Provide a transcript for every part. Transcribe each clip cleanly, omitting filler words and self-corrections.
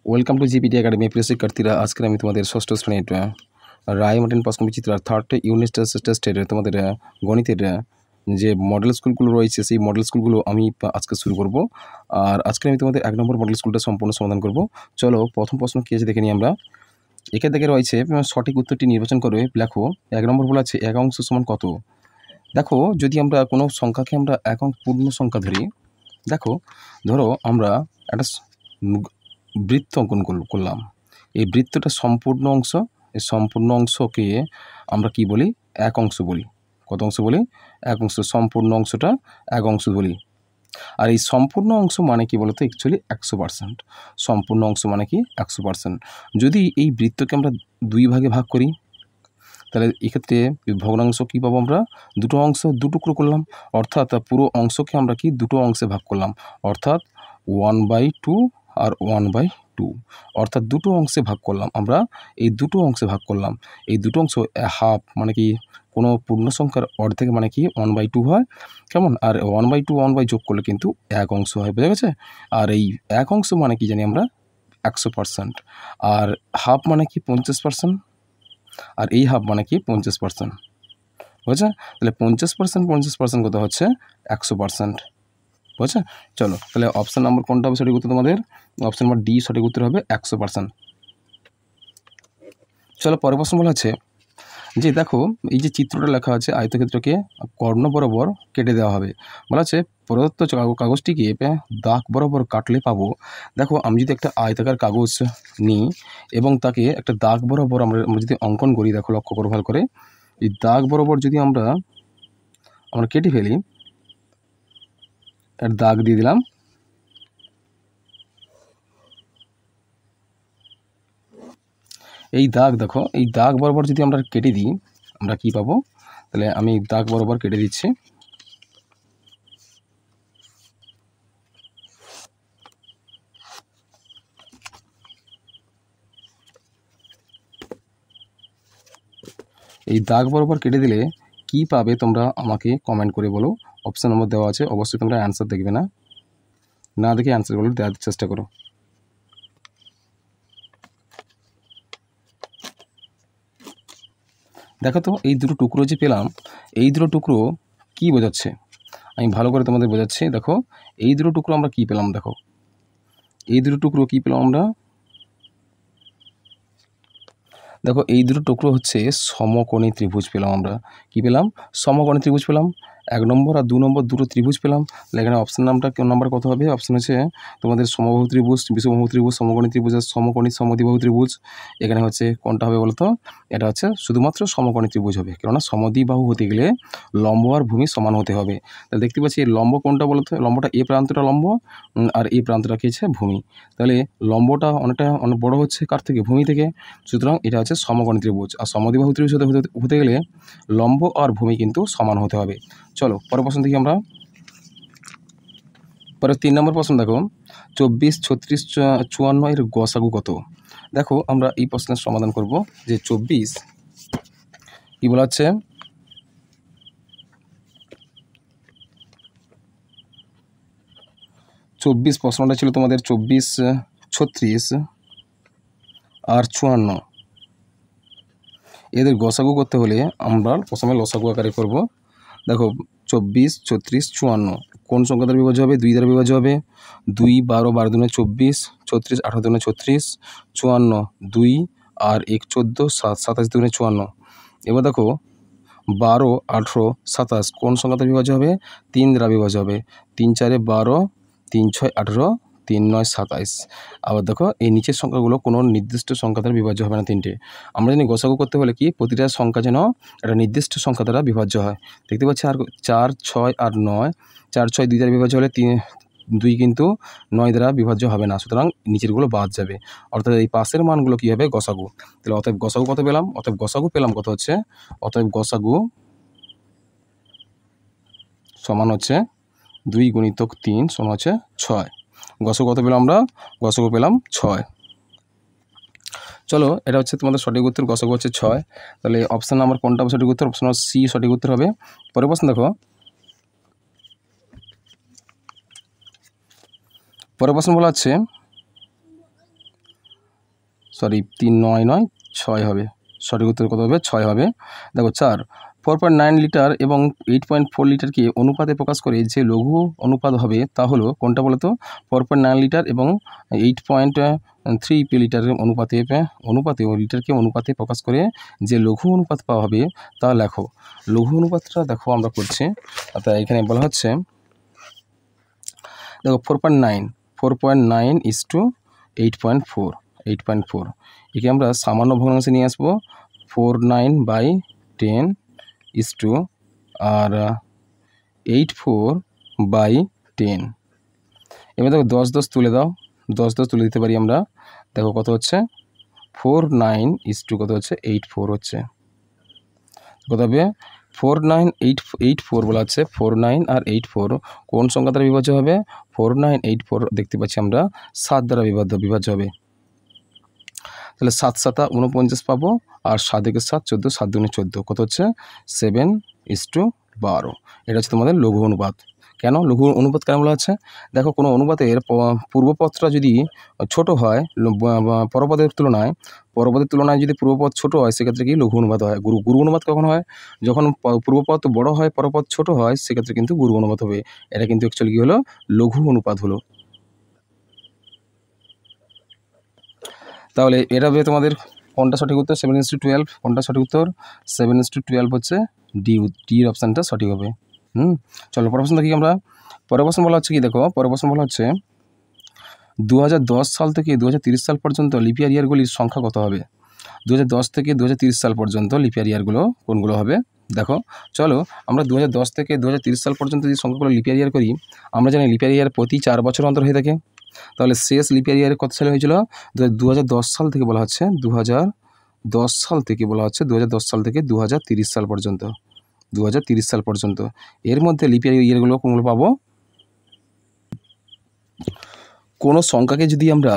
Welcome to GPT academy প্রিয় শিক্ষার্থীরা। আজকে আমি তোমাদের ষষ্ঠ শ্রেণীর রায় মার্টিন প্রশ্নবিচিত্রার থার্ড ইউনিট টেস্টের তোমাদের গণিতের যে মডেল স্কুলগুলো রয়েছে সেই মডেল স্কুলগুলো আমি আজকে শুরু করব। আর আজকে আমি তোমাদের 1 নম্বর মডেল স্কুলটা সম্পূর্ণ সমাধান করব। চলো প্রথম প্রশ্ন কী আছে দেখে নিই আমরা। এখানে দেখে রয়েছে সঠিক উত্তরটি নির্বাচন করে লেখো। 1 নম্বর বলা আছে এক অংশ সমান কত। দেখো, যদি আমরা কোনো সংখ্যাকে আমরা পূর্ণ সংখ্যা ধরি, দেখো ধরো আমরা একটা বৃত্ত অঙ্কন করলাম। এই বৃত্তটা সম্পূর্ণ অংশ, এই সম্পূর্ণ অংশকে আমরা কি বলি? এক অংশ বলি। কত অংশ বলি? এক অংশ। সম্পূর্ণ অংশটা এক অংশ বলি। আর এই সম্পূর্ণ অংশ মানে কি বলতো? অ্যাকচুয়ালি 100%। সম্পূর্ণ অংশ মানে কি? 100%। যদি এই বৃত্তকে আমরা 2 ভাগে ভাগ করি, তাহলে এক্ষেত্রে ভগ্নাংশ কী পাবো আমরা? দুটো অংশ, দু টুকরো করলাম, অর্থাৎ পুরো অংশকে আমরা কি দুটো অংশে ভাগ করলাম, অর্থাৎ 1/2 আর 1/2, অর্থাৎ দুটো অংশে ভাগ করলাম আমরা। এই দুটো অংশে ভাগ করলাম, এই দুটো অংশ হাফ মানে কি কোনো পূর্ণ সংখ্যার অর্ধেক মানে কি 1/2 হয়, কেমন? আর 1/2 1/2 যোগ করলে কিন্তু এক অংশ হয়, বোঝা গেছে? আর এই এক অংশ মানে কি জানি আমরা? 100%। আর হাফ মানে কি 50%, আর এই হাফ মানে কি 50%, বুঝেছে? তাহলে 50% কত হচ্ছে? 100%, বুঝেছে? চলো তাহলে অপশান নাম্বার কোনটা হবে সঠিক উত্তর তোমাদের? অপশান নাম্বার ডি সঠিক উত্তর হবে 100%। চলো পরের প্রশ্ন বলা আছে যে দেখো, এই যে চিত্রটা লেখা আছে আয়তক্ষেত্রকে কর্ণ বরাবর কেটে দেওয়া হবে। বলা আছে প্রদত্ত কাগজটিকে দাগ বরাবর কাটলে পাবো। দেখো, আমি যদি একটা আয়তাকার কাগজ নিই এবং তাকে একটা দাগ বরাবর আমরা যদি অঙ্কন করি, দেখো লক্ষ্য করো ভালো করে, এই দাগ বরাবর যদি আমরা কেটে ফেলি, একটা দাগ দিয়ে দিলাম, এই দাগ দেখো, এই দাগ বরাবর যদি আমরা কেটে দিই আমরা কি পাবো? তাহলে আমি দাগ বরাবর কেটে দিচ্ছি। এই দাগ বরাবর কেটে দিলে কি পাবে তোমরা আমাকে কমেন্ট করে বলো। অপশান নম্বর দেওয়া আছে, অবশ্যই তোমরা অ্যান্সার দেখবে না দেখে অ্যান্সারগুলো দেওয়ার চেষ্টা করো। দেখো তো, এই দুটো টুকরো যে পেলাম, এই দুটো টুকরো কি বোঝাচ্ছে? আমি ভালো করে তোমাদের বোঝাচ্ছি। দেখো, এই দুটো টুকরো আমরা কি পেলাম? দেখো, এই দুটো টুকরো কি পেলাম আমরা? দেখো, এই দুটো টুকরো হচ্ছে সমকোণী ত্রিভুজ পেলাম আমরা। কি পেলাম? সমকোণী ত্রিভুজ পেলাম। 1 নম্বর আর 2 নম্বর দুটো ত্রিভুজ পেলাম। তাহলে এখানে অপশান নাম্বার কত হবে? অপশান হচ্ছে তোমাদের সমবাহু ত্রিভুজ, বিষমবাহু ত্রিভুজ, সমকোণী ত্রিভুজ আর সমকোণী সমদ্বিবাহু ত্রিভুজ। এখানে হচ্ছে কোনটা হবে বলতো? এটা হচ্ছে শুধুমাত্র সমকোণী ত্রিভুজ হবে, কেননা সমদ্বিবাহু হতে গেলে লম্ব আর ভূমি সমান হতে হবে। তাহলে দেখতে পাচ্ছি এই লম্ব কোনটা বলতো? লম্বটা এ প্রান্তটা লম্ব আর এই প্রান্তটা কি হচ্ছে? ভূমি। তাহলে লম্বটা অনেক বড় হচ্ছে কার থেকে? ভূমি থেকে। সুতরাং এটা হচ্ছে সমকোণী ত্রিভুজ। আর সমদ্বিবাহু ত্রিভুজ হতে গেলে লম্ব আর ভূমি কিন্তু সমান হতে হবে। চলো পরের প্রশ্ন দেখি আমরা। পরে 3 নম্বর প্রশ্ন দেখো, 24, 36, 54 এর গসাগু কত? দেখো, আমরা এই প্রশ্নের সমাধান করব যে 24 কি বলা হচ্ছে? 24 প্রশ্নটা ছিল তোমাদের 24, 36 আর 54, এদের গসাগু করতে হলে আমরা প্রথমে লসাগু আকারে করব। দেখো, 24, 36, 54 কোন সংখ্যা দ্বারা বিভাজ্য হবে? 2 দ্বারা বিভাজ্য হবে। 2 12, 12 দুগুণে 24, 36 18 দুগুণে 36, 54 2 আর 1 14, 7 27 দুগুণে 54। এবার দেখো, 12, 18, 27 কোন সংখ্যা দ্বারা বিভাজ্য হবে? 3 দ্বারা বিভাজ্য হবে। 3 4 12, 3 6 18, 3 9 27। আবার দেখো, এই নিচের সংখ্যাগুলো কোনো নির্দিষ্ট সংখ্যা দ্বারা বিভাজ্য হবে না, 3টে। আমরা জানি গসাগু করতে হলে কি প্রতিটা সংখ্যা যেন একটা নির্দিষ্ট সংখ্যা দ্বারা বিভাজ্য হয়। দেখতে পাচ্ছি আর 4 6 আর 9, 4 6 2 দ্বারা বিভাজ্য হলে 2 কিন্তু 9 দ্বারা বিভাজ্য হবে না, সুতরাং নিচেরগুলো বাদ যাবে। অর্থাৎ এই পাশের মানগুলো কী হবে? গসাগু। তাহলে অতএব গসাগু কত পেলাম? অতএব গসাগু পেলাম কত হচ্ছে? অতএব গসাগু সমান হচ্ছে 2 × 3 সমান হচ্ছে 6। গসাগু কত পেলাম আমরা? গসাগু পেলাম 6। চলো, এটা হচ্ছে তোমাদের সঠিক উত্তর, গসাগু হচ্ছে 6। তাহলে অপশান নাম্বার কোনটা হবে সঠিক উত্তর? অপশান সি সঠিক উত্তর হবে। পরের প্রশ্ন দেখো, পরের প্রশ্ন বলা হচ্ছে সরি 3 9 নয় 6 হবে, সঠিক উত্তর কত হবে? 6 হবে। দেখো 4 4.9 লিটার এবং 8.4 লিটারকে অনুপাতে প্রকাশ করে যে লঘু অনুপাত হবে তা হলো কোনটা বলো তো? 4.9 লিটার এবং 8.3 লিটারের অনুপাতে লিটারকে অনুপাতে প্রকাশ করে যে লঘু অনুপাত পাওয়া হবে তা লেখো। লঘু অনুপাতটা দেখো আমরা করছি, অর্থাৎ এখানে বলা হচ্ছে দেখো 4.9 ইস টু 8.4 একে আমরা সামান্য ভগ্নাংশে নিয়ে আসবো। 49/10 ইস টু আর 84/10। এবার দেখো 10 10 তুলে দাও, 10 10 তুলে দিতে পারি আমরা। দেখো কত হচ্ছে? 49 ইস টু কত হচ্ছে? 84 হচ্ছে। কত হবে? 49884 বলা হচ্ছে। 49 আর 84 কোন সংখ্যা দ্বারা বিভাজ্য হবে? 4984 দেখতে পাচ্ছি আমরা 7 দ্বারা বিভাজ্য হবে। তাহলে 7 7 49 পাবো, আর 7 1 7 14, 7 2 14 কত হচ্ছে? 7:12। এটা হচ্ছে তোমাদের লঘু অনুপাত। কেন লঘু অনুপাত কেন বলা হচ্ছে? দেখো কোনো অনুপাতের পূর্বপদটা যদি ছোট হয় পরপদের তুলনায় যদি পূর্বপদ ছোট হয় সেক্ষেত্রে কি লঘু অনুপাত হয়। গুরু অনুপাত কখন হয়? যখন পূর্বপদ বড় হয় পরপদ ছোট হয় সেক্ষেত্রে কিন্তু গুরু অনুপাত হবে। এটা কিন্তু অ্যাকচুয়ালি কী হলো? লঘু অনুপাত হলো। তাহলে এটা হবে তোমাদের কোনটা সঠিক উত্তর? 7:12। কোনটা সঠিক উত্তর? 7:12 হচ্ছে ডির অপশানটা সঠিক হবে। চলো পরের প্রশ্ন দেখি আমরা। পরের প্রশ্ন বলা হচ্ছে কি দেখো, পরের প্রশ্ন বলা হচ্ছে 2010 সাল থেকে 2030 সাল পর্যন্ত লিপিয়ার ইয়ারগুলির সংখ্যা কত হবে? 2010 থেকে 2030 সাল পর্যন্ত লিপিয়ার ইয়ারগুলো কোনগুলো হবে? দেখো চলো আমরা 2010 থেকে 2030 সাল পর্যন্ত যদি সংখ্যাগুলো লিপিয়ার ইয়ার করি, আমরা জানি লিপিয়ার ইয়ার প্রতি 4 বছর অন্তর হয়ে থাকে। তাহলে শেষ লিপিয়ার ইয়ার কত সালে হয়েছিল? 2010 সাল থেকে বলা হচ্ছে 2010 সাল থেকে বলা হচ্ছে 2010 সাল থেকে 2030 সাল পর্যন্ত। 2030 সাল পর্যন্ত এর মধ্যে লিপিয়ার ইয়ারগুলো কোনগুলো পাবো? কোনো সংখ্যাকে যদি আমরা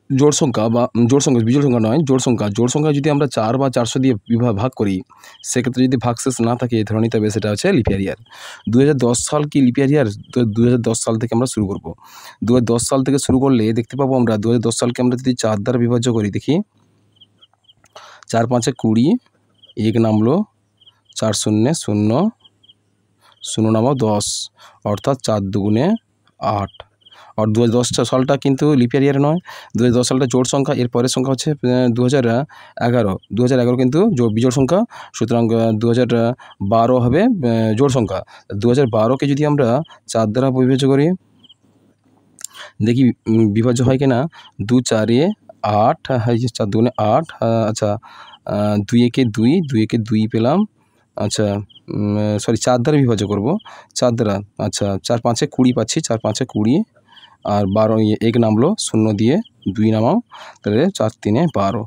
জোড় সংখ্যা বিজোড় সংখ্যা নয়, জোড় সংখ্যা যদি আমরা 4 বা 400 দিয়ে ভাগ করি, সেক্ষেত্রে যদি ভাগশেষ না থাকে ধরে নিতে হবে সেটা হচ্ছে লিপিয়ার ইয়ার। 2010 সাল কি লিপিয়ার ইয়ার? 2010 সাল থেকে আমরা শুরু করব। 2010 সাল থেকে শুরু করলে দেখতে পাবো আমরা 2010 সালকে আমরা যদি 4 দ্বারা বিভাজ্য করি, দেখি 4 5 20, 1 নামলো 4 0 0 0 নামাও 10, অর্থাৎ 4 দুগুণে 8। আর 2010 সালটা কিন্তু লিপিয়ার ইয়ার নয়, 2010 সালটা জোড় সংখ্যা। এর পরের সংখ্যা হচ্ছে 2011 কিন্তু বিজোড় সংখ্যা, সুতরাং 2012 হবে জোড় সংখ্যা। 2012কে যদি আমরা 4 দ্বারা বিভাজ্য করি, দেখি বিভাজ্য হয় কিনা। 2 4 8, 4 দুগুণে 8, আচ্ছা 2 1 2, 2 1 2 পেলাম। আচ্ছা সরি 4 দ্বারা বিভাজ্য করব, 4 দ্বারা। আচ্ছা 4 5 20 পাচ্ছি, 4 5 20, আর 12 1 নামলো 0 দিয়ে 2 নামাও, তাহলে 4 3 12,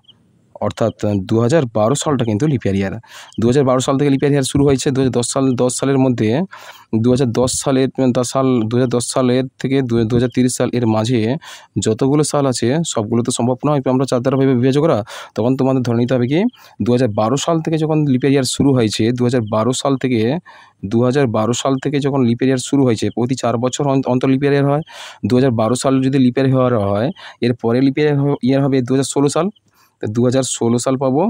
অর্থাৎ 2012 সালটা কিন্তু লিপিয়ার ইয়ার। 2012 সাল থেকে লিপিয়ার ইয়ার শুরু হয়েছে। 2010 সালের মধ্যে 2010 সালের থেকে 2030 সাল এর মাঝে যতগুলো সাল আছে সবগুলো তো সম্ভব নয় আমরা 4 দ্বারা বিভাজ্য করা। তখন তোমাদের ধরে নিতে হবে কি 2012 সাল থেকে যখন লিপিয়ার ইয়ার শুরু হয়েছে, 2012 সাল থেকে যখন লিপিয়ার ইয়ার শুরু হয়েছে, প্রতি 4 বছর অন্তর লিপিয়ার ইয়ার হয়। 2012 সাল যদি লিপিয়ার ইয়ার হয়, এর পরে লিপিয়ার ইয়ার হবে 2016 সাল। 2016 সাল পাবো।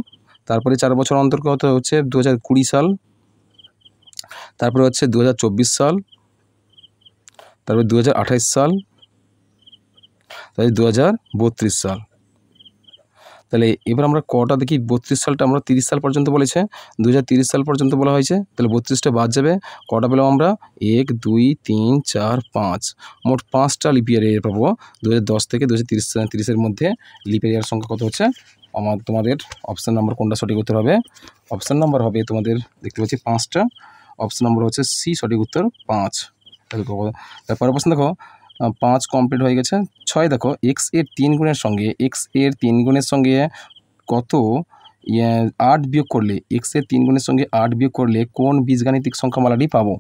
তারপরে 4 বছর অন্তর্গত হচ্ছে 2020 সাল, তারপরে হচ্ছে 2024 সাল, তারপরে 2028 সাল, তাহলে 2032 সাল। তাহলে এবার আমরা কটা দেখি, 32 সালটা আমরা 30 সাল পর্যন্ত বলেছে, 2030 সাল পর্যন্ত বলা হয়েছে, তাহলে 32টা বাদ যাবে। কটা পেলাম আমরা? 1 2 3 4 5, মোট 5টা লিপিয়ার ইয়ার পাবো 2010 থেকে 2030 মধ্যে। লিপিয়ার ইয়ার সংখ্যা কত হচ্ছে? তোমাদের অপশান নাম্বার কোনটা সঠিক উত্তর হবে? অপশান নাম্বার হবে তোমাদের দেখতে পাচ্ছি 5টা, অপশান নাম্বার হচ্ছে সি, সঠিক উত্তর 5। তারপরে প্রশ্ন দেখো 5 কমপ্লিট হয়ে গেছে। 6 দেখো এক্স এর 3 গুণের সঙ্গে কত 8 বিয়োগ করলে, এক্স এর 3 গুণের সঙ্গে 8 বিয়োগ করলে কোন বীজগাণিতিক সংখ্যামালাটি পাবো?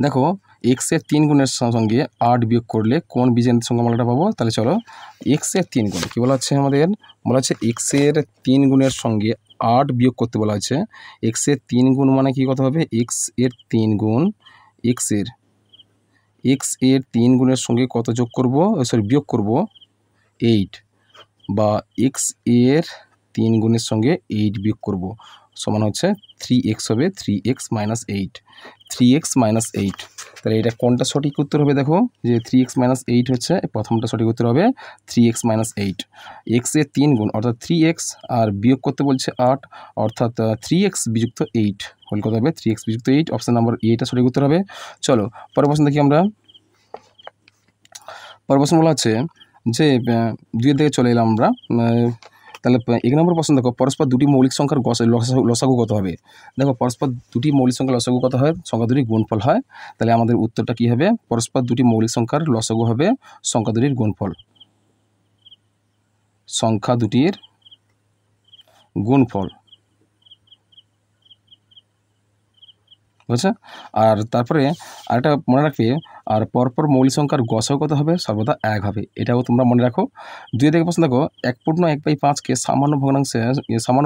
দেখো এক্স এর 3 গুণের সঙ্গে 8 বিয়োগ করলে কোন বীজগাণিতিক সংখ্যামালাটা পাবো? তাহলে চলো এক্স এর 3 গুণ কী বলা হচ্ছে আমাদের? বলা হচ্ছে এক্স এর 3 গুণের সঙ্গে 8 বিয়োগ করতে বলা হচ্ছে। এক্স এর 3 গুণ মানে কি কত হবে? এক্স এর 3 গুণ এক্স এর 3 গুণের সঙ্গে কত বিয়োগ করব? 8 বা এক্স এর 3 গুণের সঙ্গে 8 বিয়োগ করব সমান হচ্ছে 3x হবে 3x মাইনাস 8 3x মাইনাস 8। তাহলে এটা কোনটা সঠিক উত্তর হবে দেখো যে 3x মাইনাস 8 হচ্ছে প্রথমটা সঠিক উত্তর হবে 3x মাইনাস 8। এক্স এর 3 গুণ অর্থাৎ 3x আর বিয়োগ করতে বলছে 8 অর্থাৎ 3x বিযুক্ত 8 হল কত হবে 3x বিযুক্ত 8 অপশন নাম্বার এটা সঠিক উত্তর হবে। চলো পরের প্রশ্ন দেখি আমরা। পরের প্রশ্ন বলা হচ্ছে যে 2 দিকে চলে এলাম আমরা। তাহলে 1 নম্বর প্রশ্ন দেখো পরস্পর দুটি মৌলিক সংখ্যার লসাগু কত হবে। দেখো পরস্পর দুটি মৌলিক সংখ্যার লসাগু কত হয়, সংখ্যা দুটির গুণফল হয়। তাহলে আমাদের উত্তরটা কি হবে, পরস্পর দুটি মৌলিক সংখ্যার লসাগু হবে সংখ্যা দুটির গুণফল, সংখ্যা দুটির গুণফল, বুঝছে। আর তারপরে আরেকটা মনে রাখবে, আর পরপর মৌলিক সংখ্যার গসাগু কত হবে, সর্বদা 1 হবে, এটাও তোমরা মনে রাখো। 2 থেকে প্রশ্ন দেখো 1/1/5কে সামান্য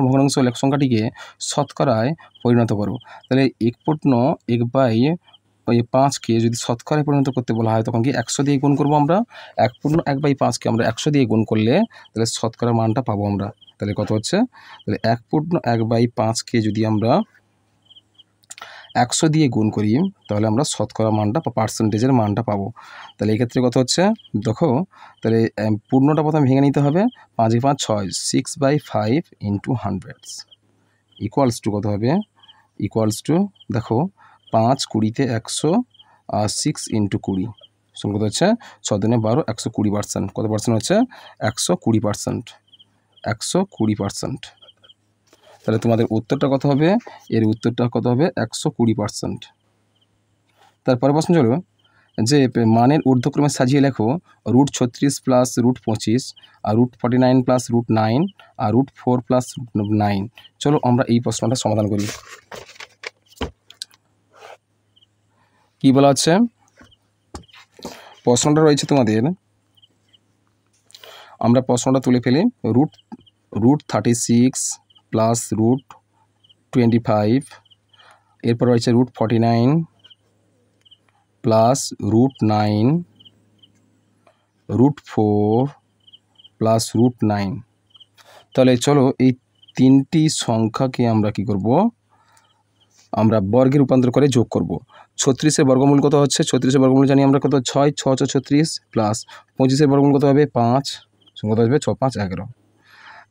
ভগ্নাংশ লেখ সংখ্যাটিকে শতকরায় পরিণত করো। তাহলে 1/1/5কে যদি শতকরায় পরিণত করতে বলা হয় তখন কি 100 দিয়ে গুণ করবো আমরা। 1/1/5কে আমরা 100 দিয়ে গুণ করলে তাহলে শতকরা মানটা পাবো আমরা। তাহলে কত হচ্ছে, তাহলে 1/1/5কে যদি আমরা 100 দিয়ে গুণ করি তাহলে আমরা শতকরা মানটা বা পার্সেন্টেজের মানটা পাবো। তাহলে এক্ষেত্রে কত হচ্ছে দেখো, তাহলে পূর্ণটা প্রথমে ভেঙে নিতে হবে। 5×5 6, 6/5 ইন্টু 100 ইকুয়ালস টু কত হবে, ইকুয়ালস টু দেখো 5 20-তে 100 আর 6 ইন্টু 20 কত হচ্ছে 6 দিনে 12, 120%। কত পার্সেন্ট হচ্ছে 120%, 120%। তাহলে তোমাদের উত্তরটা কত হবে, এর উত্তরটা কত হবে 120%। তারপরে প্রশ্ন চলো যে মানের ঊর্ধ্বক্রমে সাজিয়ে লেখো √36 প্লাস √25 আর √49 প্লাস √9 আর √4 প্লাস √9। চলো আমরা এই প্রশ্নটা সমাধান করি। কি বলা হচ্ছে, প্রশ্নটা রয়েছে তোমাদের, আমরা প্রশ্নটা তুলে ফেলি। √36 প্লাস √25, এরপর রয়েছে √49 প্লাস √9, √4 প্লাস √9। তাহলে চলো এই তিনটি সংখ্যাকে আমরা কি করব, আমরা বর্গে রূপান্তর করে যোগ করব। 36-এর বর্গমূল কত হচ্ছে, 36-এর বর্গমূল জানি আমরা কত 6, 6 36 প্লাস 25-এর বর্গমূল কত হবে 5, কত আসবে 6 5 11।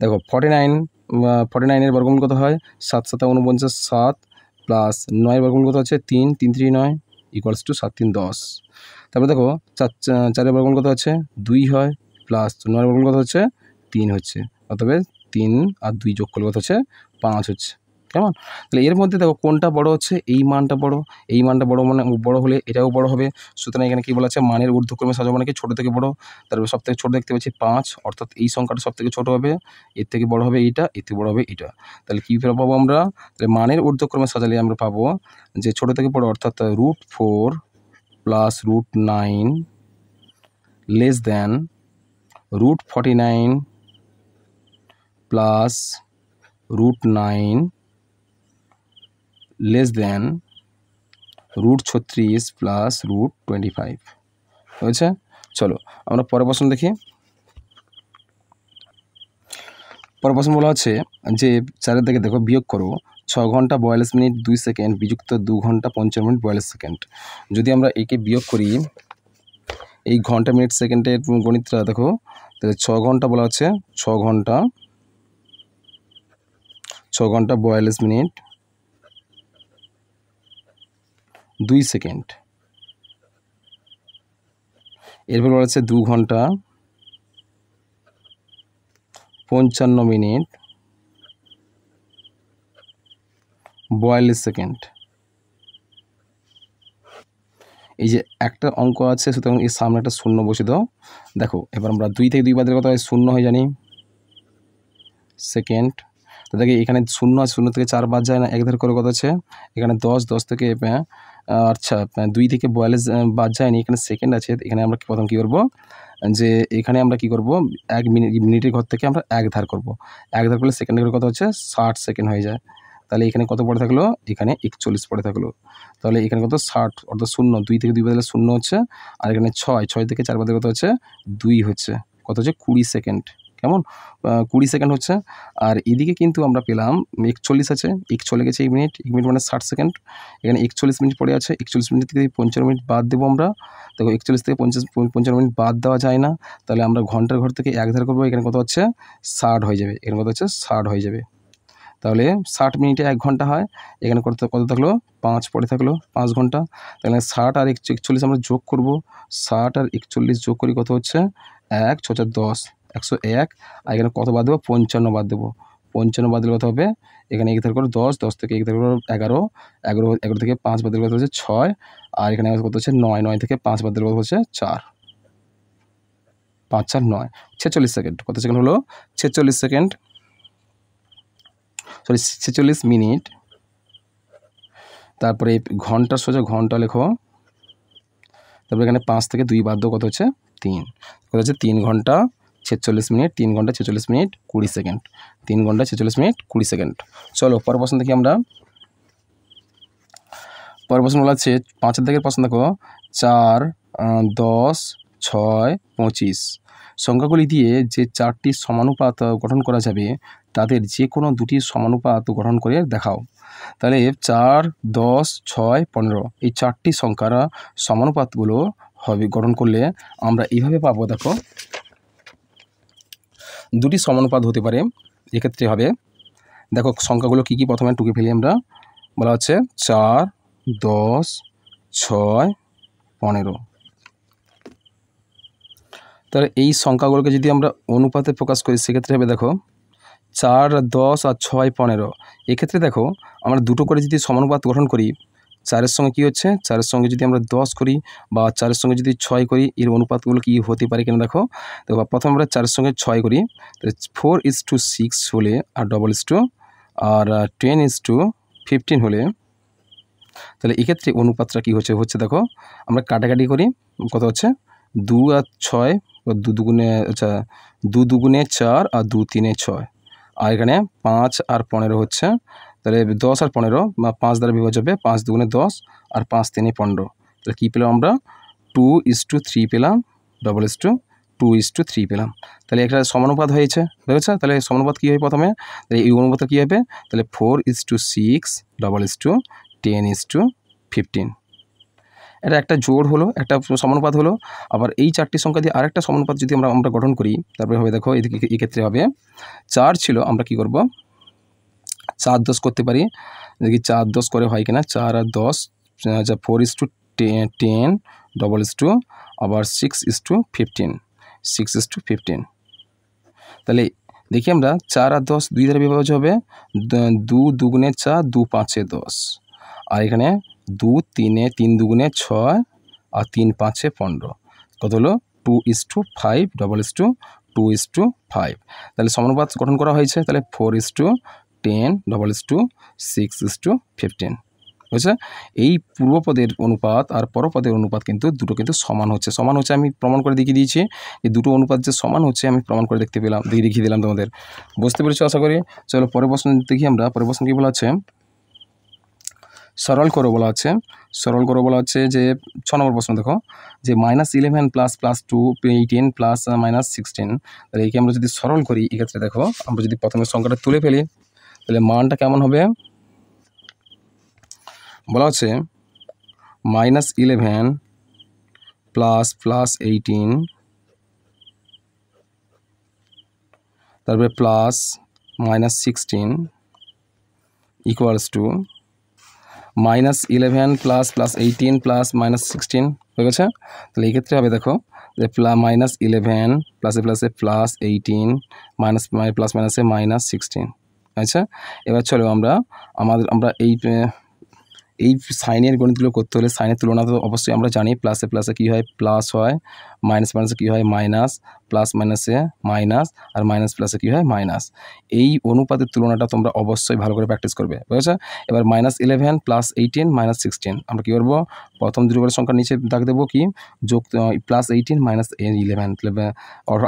দেখো 49-এর বর্গমূল কত হয় 7 7 49 7 প্লাস 9-এর বর্গমূল কত হচ্ছে 3 3 3 9 ইকুয়ালস টু 7 3 10। তারপরে দেখো 4-এর বর্গমূল কত হচ্ছে 2 হয়, প্লাস 9-এর বর্গমূল কত হচ্ছে 3 হচ্ছে, অতএব 3 আর 2 যোগ করলে কত হচ্ছে 5 হচ্ছে, কেমন। তাহলে এর মধ্যে দেখো কোনটা বড় হচ্ছে, এই মানটা বড়, এই মানটা বড় মানে বড় হলে এটাও বড় হবে। সুতরাং এখানে কি বলা আছে, মানের ঊর্ধ্বক্রমে সাজাবো মানে কি ছোট থেকে বড়। তারপরে সব থেকে ছোট দেখতে পাচ্ছি 5, অর্থাৎ এই সংখ্যাটা সব থেকে ছোট হবে, এর থেকে বড় হবে এইটা, এর থেকে বড় হবে এটা। তাহলে কী পাবো আমরা, তাহলে মানের ঊর্ধ্বক্রমে সাজালে আমরা পাবো যে ছোট থেকে বড় অর্থাৎ √4 plus √9 less than √49 plus √9 less than √36 plus √25 হয়েছে। চলো আমরা পরের প্রশ্ন দেখি। পরের প্রশ্ন বলা হচ্ছে যে 4-এর দিকে দেখো বিয়োগ করো 6 ঘন্টা 42 মিনিট 2 সেকেন্ড বিযুক্ত 2 ঘন্টা 55 মিনিট 42 সেকেন্ড। যদি আমরা একে বিয়োগ করি, এই ঘন্টা মিনিট সেকেন্ডের গণিতটা দেখো, তাহলে 6 ঘন্টা বলা হচ্ছে 6 ঘন্টা 42 মিনিট 2 সেকেন্ড, এরপর বলা হচ্ছে 2 ঘন্টা 55 মিনিট 42 সেকেন্ড। এই যে একটা অঙ্ক আছে, সুতরাং এর সামনে একটা শূন্য বসে দাও। দেখো এবার আমরা 2 থেকে 2 বাদ দিলে কত হয় 0 হয়ে জানি সেকেন্ড। তো দেখি এখানে 0 আছে, 0 থেকে 4 বাদ যায় না, 1 ধার করে কত আছে এখানে 10, 10 থেকে আচ্ছা 2 থেকে 42 বাদ যায়নি, এখানে সেকেন্ড আছে। এখানে আমরা প্রথম কী করবো, যে এখানে আমরা কি করব 1 মিনিটের ঘর থেকে আমরা 1 ধার করব, 1 ধার করলে সেকেন্ডের কত হচ্ছে 60 সেকেন্ড হয়ে যায়। তাহলে এখানে কত পড়ে থাকলো, এখানে 41 পড়ে থাকলো। তাহলে এখানে কত 60 অর্থাৎ 0, 2 থেকে 2 বাদলে 0 হচ্ছে, আর এখানে 6 থেকে 4 বাদে কত হচ্ছে 2 হচ্ছে, কত হচ্ছে 20 সেকেন্ড। কেমন 20 সেকেন্ড হচ্ছে। আর এদিকে কিন্তু আমরা পেলাম 41 আছে, চলে গেছে 1 মিনিট, 1 মিনিট মানে 60 সেকেন্ড। এখানে 41 মিনিট পড়ে আছে, 41 মিনিট থেকে 55 মিনিট বাদ দেবো আমরা। দেখো 41 থেকে 55 মিনিট বাদ দেওয়া যায় না, তাহলে আমরা ঘন্টার ঘর থেকে 1 ধার করবো, এখানে কত হচ্ছে 60 হয়ে যাবে, এখানে কত হচ্ছে 60 হয়ে যাবে। তাহলে 60 মিনিটে 1 ঘন্টা হয়, এখানে কত থাকলো 5 পড়ে থাকলো 5 ঘন্টা। তাহলে 60 আর 41 আমরা যোগ করব, 60 আর 41 যোগ করি কত হচ্ছে 1 × 4 = 10, 101। আর এখানে কত বাদ দেবো 55 বাদ দেবো, 55 বাদ দিলে কত হবে, এখানে 1 ধার করে 10, 10 থেকে 1 ধার করে 11, 11 থেকে 5 বাদ দিলে কত হচ্ছে 6, আর এখানে কত হচ্ছে 9, 9 থেকে 5 বাদ দিলে কত হচ্ছে 4, 5 4 9, 46 সেকেন্ড। কত সেকেন্ড হলো 46 সেকেন্ড, সরি 46 মিনিট। তারপরে ঘন্টা, সোজা ঘন্টা লেখো, তারপরে এখানে 5 থেকে 2 বাদ দাও, কত হচ্ছে 3, কত হচ্ছে 3 ঘন্টা 46 মিনিট, 3 ঘন্টা 46 মিনিট 20 সেকেন্ড, 3 ঘন্টা 46 মিনিট 20 সেকেন্ড। চলো পরের প্রশ্ন দেখি আমরা। পরের প্রশ্ন বলা আছে 5 দাগের প্রশ্ন দেখো, 4 10 6 25 সংখ্যাগুলি দিয়ে যে 4টি সমানুপাত গঠন করা যাবে তাদের যে কোনো 2টি সমানুপাত গঠন করে দেখাও। তাহলে 4 10 6 15 এই 4টি সংখ্যার সমানুপাতগুলো হবে গঠন করলে আমরা এইভাবে পাবো। দেখো 2টি সমানুপাত হতে পারে, এক্ষেত্রে হবে, দেখো সংখ্যাগুলো কী কী প্রথমে টুকে ফেলি আমরা। বলা হচ্ছে 4 10 6 15। তাহলে এই সংখ্যাগুলোকে যদি আমরা অনুপাতে প্রকাশ করি সেক্ষেত্রে হবে, দেখো 4 10 আর 6 15। এক্ষেত্রে দেখো আমরা দুটো করে যদি সমানুপাত গঠন করি, 4-এর সঙ্গে কী হচ্ছে, 4-এর সঙ্গে যদি আমরা 10 করি বা 4-এর সঙ্গে যদি 6 করি, এর অনুপাতগুলো কী হতে পারে কিনা দেখো। দেখো প্রথমে আমরা 4-এর সঙ্গে 6 করি, তাহলে 4:6 হলে আর 10:15 হলে, তাহলে এক্ষেত্রে অনুপাতটা কী হচ্ছে দেখো আমরা কাটাকাটি করি, কত হচ্ছে 2 আর 6, 2 দুগুণে, আচ্ছা 2 দুগুণে 4 আর 2 3 6, আর এখানে 5 আর 15 হচ্ছে, তাহলে 10 আর 15 বা 5 দ্বারা বিভাজ্য হবে, 5 দুগুণে 10 আর 5 3 15। তাহলে কী পেলাম আমরা 2:3 পেলাম, 2:3 পেলাম। তাহলে একটা সমানুপাত হয়েছে, বুঝেছ? তাহলে সমানুপাত কী হবে প্রথমে, তাহলে এই অনুপাতটা কী হবে, তাহলে 4:6 10:15। এটা একটা জোড় হলো, একটা সমানুপাত হলো। আবার এই 4টি সংখ্যা দিয়ে আরেকটা সমানুপাত যদি আমরা গঠন করি, তারপরে হবে দেখো এদিকে এক্ষেত্রে হবে 4 ছিল, আমরা কি করব 4 10 করতে পারি, দেখি 4 10 করে হয় কিনা। 4 আর 10, আচ্ছা 4:10 আবার 6:15। তাহলে দেখি আমরা 4 আর 10 2 দ্বারা বিভাজ্য হবে, 2 দুগুণে 4, 2 5 10, আর এখানে 2 3 দুগুণে 6 আর 3 5 15, কত হলো 2:5, 2:5। তাহলে সমানুপাত গঠন করা হয়েছে, তাহলে 4:10 6:15, বুঝছে? এই পূর্বপদের অনুপাত আর পরপদের অনুপাত কিন্তু দুটো কিন্তু সমান হচ্ছে, আমি প্রমাণ করে দেখিয়ে দিয়েছি। এই দুটো অনুপাত যে সমান হচ্ছে আমি প্রমাণ করে দেখিয়ে দিলাম তোমাদের, বুঝতে পেরেছো আশা করি। চলো পরের প্রশ্ন দেখি আমরা। পরের প্রশ্ন কী বলা আছে, সরল করো বলা আছে। যে 6 নম্বর প্রশ্ন দেখো, যে -11 + 2 18 + -16, তাহলে একে আমরা যদি সরল করি, এক্ষেত্রে দেখো আমরা যদি প্রথমে সংখ্যাটা তুলে ফেলি, তাহলে মানটা কেমন হবে, বলা হচ্ছে -11 + 18, তারপরে প্লাস -16 = -11 + 18 + -16 হয়ে গেছে। তাহলে এই ক্ষেত্রে হবে দেখো যে -11 প্লাসে +18 প্লাস মাইনাসে -16। আচ্ছা, এবার চলো আমরা এই সাইনের গণিতগুলো করতে হলে সাইনের তুলনা তো অবশ্যই আমরা জানি, প্লাসে কী হয় প্লাস হয়, মাইনাসে কী হয় মাইনাস, প্লাস মাইনাসে মাইনাস, আর মাইনাস প্লাসে কী হয় মাইনাস। এই অনুপাতের তুলনাটা তোমরা অবশ্যই ভালো করে প্র্যাকটিস করবে, বুঝেছো? এবার -11 + 18 -16 আমরা কী করবো, প্রথম দুটো করে সংখ্যার নিচে দাগ দেবো কি, যোগ +18 -11,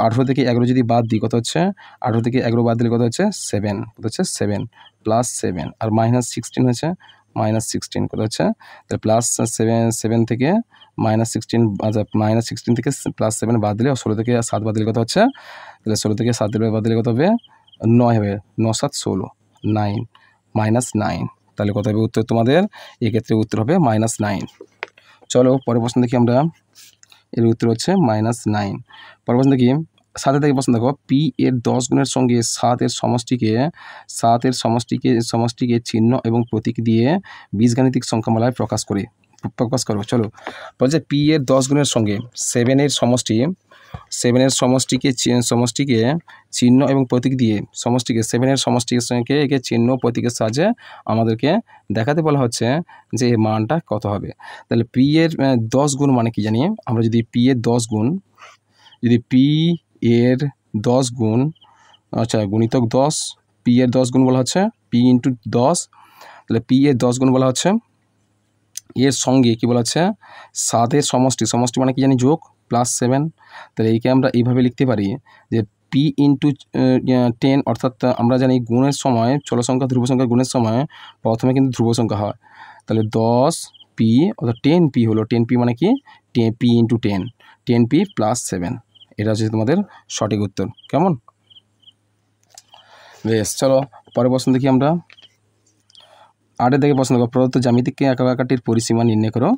18 থেকে 11 যদি বাদ দিই কত হচ্ছে, 18 থেকে 11 বাদ দিলে কত হচ্ছে 7, কত হচ্ছে 7 + 7, আর -16 হচ্ছে -16 কত হচ্ছে, তাহলে +7 থেকে -16, আচ্ছা -16 থেকে +7 বাদ দিলে 16 থেকে 7 বাদ দিলে কত হচ্ছে, তাহলে 16 থেকে 7 বাদ দিলে কত হবে, 9 হবে, 9 7 16, 9 -9, তাহলে কত হবে উত্তর তোমাদের, এক্ষেত্রে উত্তর হবে -9। চলো পরের প্রশ্ন দেখি আমরা, এর উত্তর হচ্ছে -9। পরের প্রশ্ন দেখি 7 থেকে প্রশ্ন দেখো, পি এর 10 গুণের সঙ্গে 7 এর সমষ্টিকে চিহ্ন এবং প্রতীক দিয়ে বীজগাণিতিক সংখ্যামালায় প্রকাশ করো। চলো বলছে পি এর 10 গুণের সঙ্গে 7 এর সমষ্টিকে চিহ্ন এবং প্রতীক দিয়ে 7 এর সমষ্টির সঙ্গে একে চিহ্ন প্রতীকের সাহায্যে আমাদেরকে দেখাতে বলা হচ্ছে যে এর মানটা কত হবে। তাহলে পি এর 10 গুণ মানে কি জানি আমরা, যদি পি এর 10 গুণ, আচ্ছা গুণিতক 10, পি এর 10 গুণ বলা হচ্ছে পি ইন্টু 10, তাহলে পি এর 10 গুণ বলা হচ্ছে, এর সঙ্গে কি বলা হচ্ছে 7 এর সমষ্টি মানে কি জানি যোগ +7, তাহলে এইকে আমরা এইভাবে লিখতে পারি যে পি ইন্টু 10, অর্থাৎ আমরা জানি গুণের সময় চল সংখ্যা ধ্রুব সংখ্যা গুণের সময় প্রথমে কিন্তু ধ্রুব সংখ্যা হয়, তাহলে 10p অর্থাৎ 10p হলো, 10p মানে কি পি ইন্টু 10p +7, এটা হচ্ছে তোমাদের সঠিক উত্তর। কেমন, বেশ। চলো পরের প্রশ্ন দেখি আমরা, 8 থেকে প্রশ্ন দেখো, প্রদত্ত জ্যামিতিক আকারটির পরিসীমা নির্ণয় করো।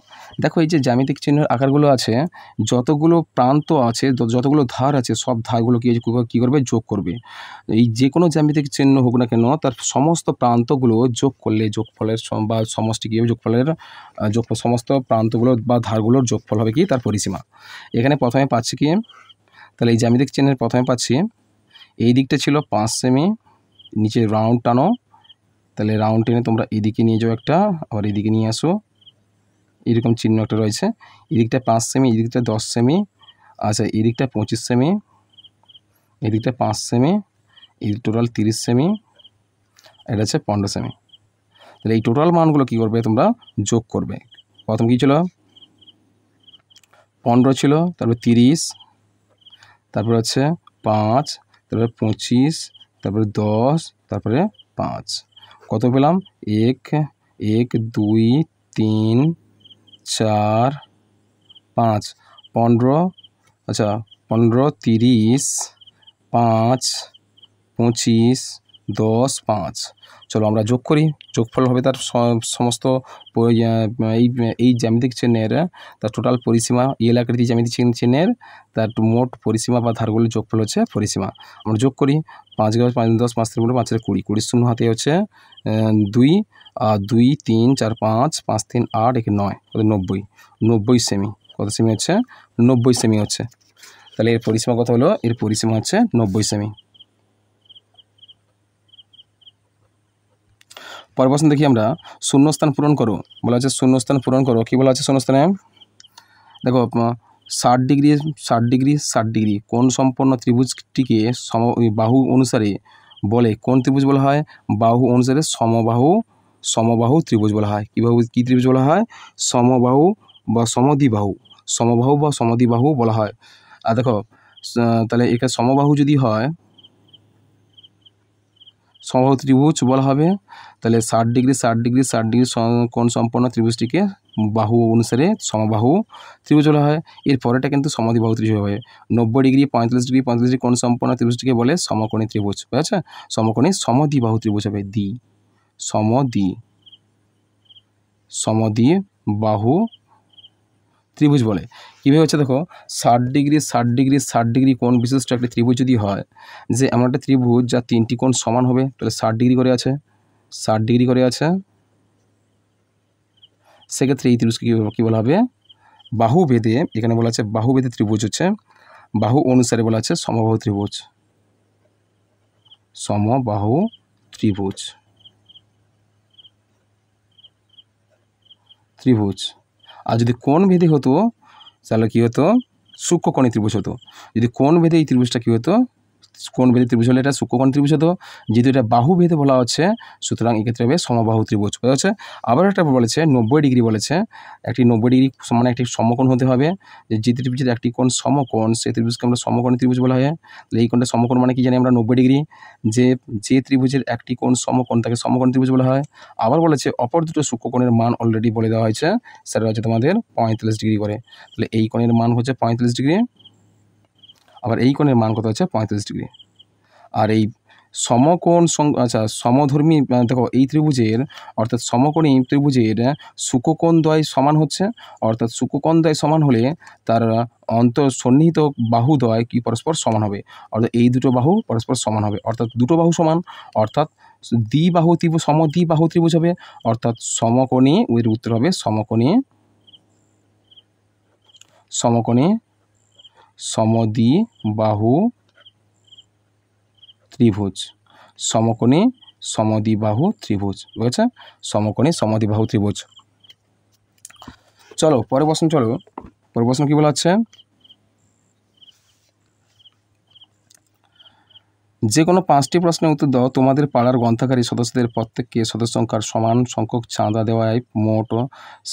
দেখো এই যে জ্যামিতিক চিহ্নের আকারগুলো আছে, যতগুলো প্রান্ত আছে, যতগুলো ধার আছে, সব ধারগুলো কী করবে, যোগ করবে। এই যে কোনো জ্যামিতিক চিহ্ন হোক না কেন, তার সমস্ত প্রান্তগুলো যোগ করলে যোগফলের বা সমষ্টি কী হবে, সমস্ত প্রান্তগুলো বা ধারগুলোর যোগফল হবে কি, তার পরিসীমা। এখানে প্রথমে পাচ্ছি কি, তাহলে এই জ্যামিতিক চিহ্নের প্রথমে পাচ্ছি এই দিকটা ছিল 5 সেমি, নিচে রাউন্ড টানো, তাহলে রাউন্ড টেনে তোমরা এদিকে নিয়ে যাও একটা, আবার এদিকে নিয়ে আসো, এরকম চিহ্ন একটা রয়েছে, এদিকটা 5 সেমি, এদিকটা 10 সেমি, আচ্ছা এদিকটা 25 সেমি, এদিকটা 5 সেমি, এই টোটাল 30 সেমি, এটা হচ্ছে 15 সেমি। তাহলে এই টোটাল মানগুলো কী করবে, তোমরা যোগ করবে। প্রথম কী ছিল, 15 ছিল, তারপর 30, তারপরে হচ্ছে 5, তারপরে 25, তারপরে 10, তারপরে 5, কত পেলাম, 1 2 3 4 5, 15, আচ্ছা 15 30 5 25 10 5, চলো আমরা যোগ করি, যোগফল হবে তার সমস্ত এই জ্যামিতিক চিহ্নের তার টোটাল পরিসীমা, এল আকৃতি জ্যামিতিক চিহ্নের তার মোট পরিসীমা বা ধারগুলির যোগফল হচ্ছে পরিসীমা। আমরা যোগ করি, 5 5 10 5 3 5 20 20 শূন্য হাতে হচ্ছে 2 2 3 4 5 5 3 8 1 9, কত 90 সেমি, কত সেমি হচ্ছে 90 সেমি হচ্ছে। তাহলে এর পরিসীমা কত হলো, এর পরিসীমা হচ্ছে 90 সেমি। পরের প্রশ্ন দেখি আমরা, শূন্যস্থান পূরণ করো, বলা হচ্ছে শূন্যস্থান পূরণ করো। কী বলা আছে শূন্যস্থানে, দেখো 60 ডিগ্রি 60 ডিগ্রি কোণ সম্পন্ন ত্রিভুজটিকে বাহু অনুসারে বলে কোন ত্রিভুজ বলা হয়, বাহু অনুসারে সমবাহু ত্রিভুজ বলা হয়। কী ত্রিভুজ বলা হয়, সমবাহু বা সমদ্বিবাহু বলা হয়। আর দেখো তাহলে এখানে সমবাহু যদি হয়, সমবাহু ত্রিভুজ বলা হবে, তাহলে 60 ডিগ্রি কোণ সম্পন্ন ত্রিভুজটিকে বাহু অনুসারে সমবাহু ত্রিভুজ বলা হয়। এর পরেটা কিন্তু সমদ্বিবাহু ত্রিভুজ হবে। 90 ডিগ্রি 45 ডিগ্রি কোণ সম্পন্ন ত্রিভুজটিকে বলে সমকোণী ত্রিভুজ, বুঝেছে, সমদ্বিবাহু ত্রিভুজ হবে, সমদ্বিবাহু ত্রিভুজ বলে। কীভাবে হচ্ছে দেখো, 60 ডিগ্রি কোণ বিশিষ্ট একটা ত্রিভুজ যদি হয়, যে এমন একটা ত্রিভুজ যা 3টি কোণ সমান হবে, তাহলে 60 ডিগ্রি করে আছে, সেক্ষেত্রে এই ত্রিভুজকে কী বলা হবে, বাহু ভেদে, এখানে বলা আছে বাহু ভেদে ত্রিভুজ হচ্ছে, বাহু অনুসারে বলা আছে সমবাহু ত্রিভুজ। আর যদি কোণ ভেদে হতো তাহলে কী হতো, সূক্ষ্মকোণী ত্রিভুজ হতো। যদি কোণ ভেদে এই ত্রিভুজটা কী হতো, কোন ভেদে ত্রিভুজ হলে এটা সূক্ষ্মকোণ ত্রিভুজ হতো, যেহেতু এটা বাহু ভেদে বলা হচ্ছে সুতরাং এক্ষেত্রে হবে সমবাহু ত্রিভুজ। বোঝা যাচ্ছে? আবার একটা বলেছে 90 ডিগ্রি বলেছে, একটি 90 ডিগ্রি সমান একটি সমকোণ হতে হবে। যে ত্রিভুজের একটি কোণ সমকোণ সেই ত্রিভুজকে আমরা সমকোণী ত্রিভুজ বলা হয়। তাহলে এই কোণটা সমকোণ মানে কি জানি আমরা 90 ডিগ্রি। যে ত্রিভুজের একটি কোণ সমকোণ তাকে সমকোণী ত্রিভুজ বলা হয়। আবার বলেছে অপর দুটো সূক্ষ্মকোণের মান অলরেডি বলে দেওয়া হয়েছে, সেটা হচ্ছে তোমাদের 45 ডিগ্রি করে। তাহলে এই কোণের মান হচ্ছে 45 ডিগ্রি, আবার এই কোণের মান কত হচ্ছে 35 ডিগ্রি। আর এই সমকোণ সমধর্মী দেখো এই ত্রিভুজের অর্থাৎ সমকোণী ত্রিভুজের সূক্ষ্মকোণদ্বয় সমান হচ্ছে, অর্থাৎ সূক্ষ্মকোণদ্বয় সমান হলে তার সন্নিহিত বাহুদ্বয় কি পরস্পর সমান হবে, অর্থাৎ এই দুটো বাহু পরস্পর সমান হবে, অর্থাৎ দুটো বাহু সমান, অর্থাৎ দ্বিবাহু ত্রিভুজ সমদ্বিবাহু ত্রিভুজ হবে, অর্থাৎ সমকোণী এর উত্তর হবে সমকোণী সমদ্বিবাহু ত্রিভুজ, সমকোণী সমদ্বিবাহু ত্রিভুজ। বুঝেছে? সমকোণী সমদ্বিবাহু ত্রিভুজ। চলো পরের প্রশ্ন, পরের প্রশ্ন কি বলা হচ্ছে, যে কোনো 5টি প্রশ্নের উত্তর দাও। তোমাদের পাড়ার গ্রন্থাগারী সদস্যদের প্রত্যেককে সদস্য সংখ্যার সমান সংখ্যক চাঁদা দেওয়ায় মোট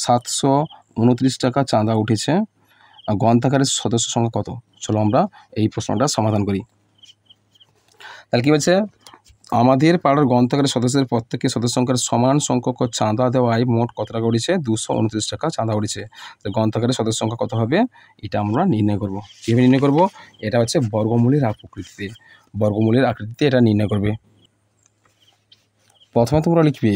729 টাকা চাঁদা উঠেছে। গ্রন্থাগারের সদস্য সংখ্যা কত? চলো আমরা এই প্রশ্নটা সমাধান করি। তাহলে কি বলছে, আমাদের পাড়ার গ্রন্থাগারের সদস্যদের প্রত্যেককে সদস্য সংখ্যার সমান সংখ্যক চাঁদা দেওয়ায় মোট কত টাকা উঠেছে? 229 টাকা চাঁদা উঠেছে। তো গ্রন্থাগারের সদস্য সংখ্যা কত হবে এটা আমরা নির্ণয় করব। কীভাবে নির্ণয় করব? এটা হচ্ছে বর্গমূলের আকৃতিতে এটা নির্ণয় করবে। প্রথমে তোমরা লিখবে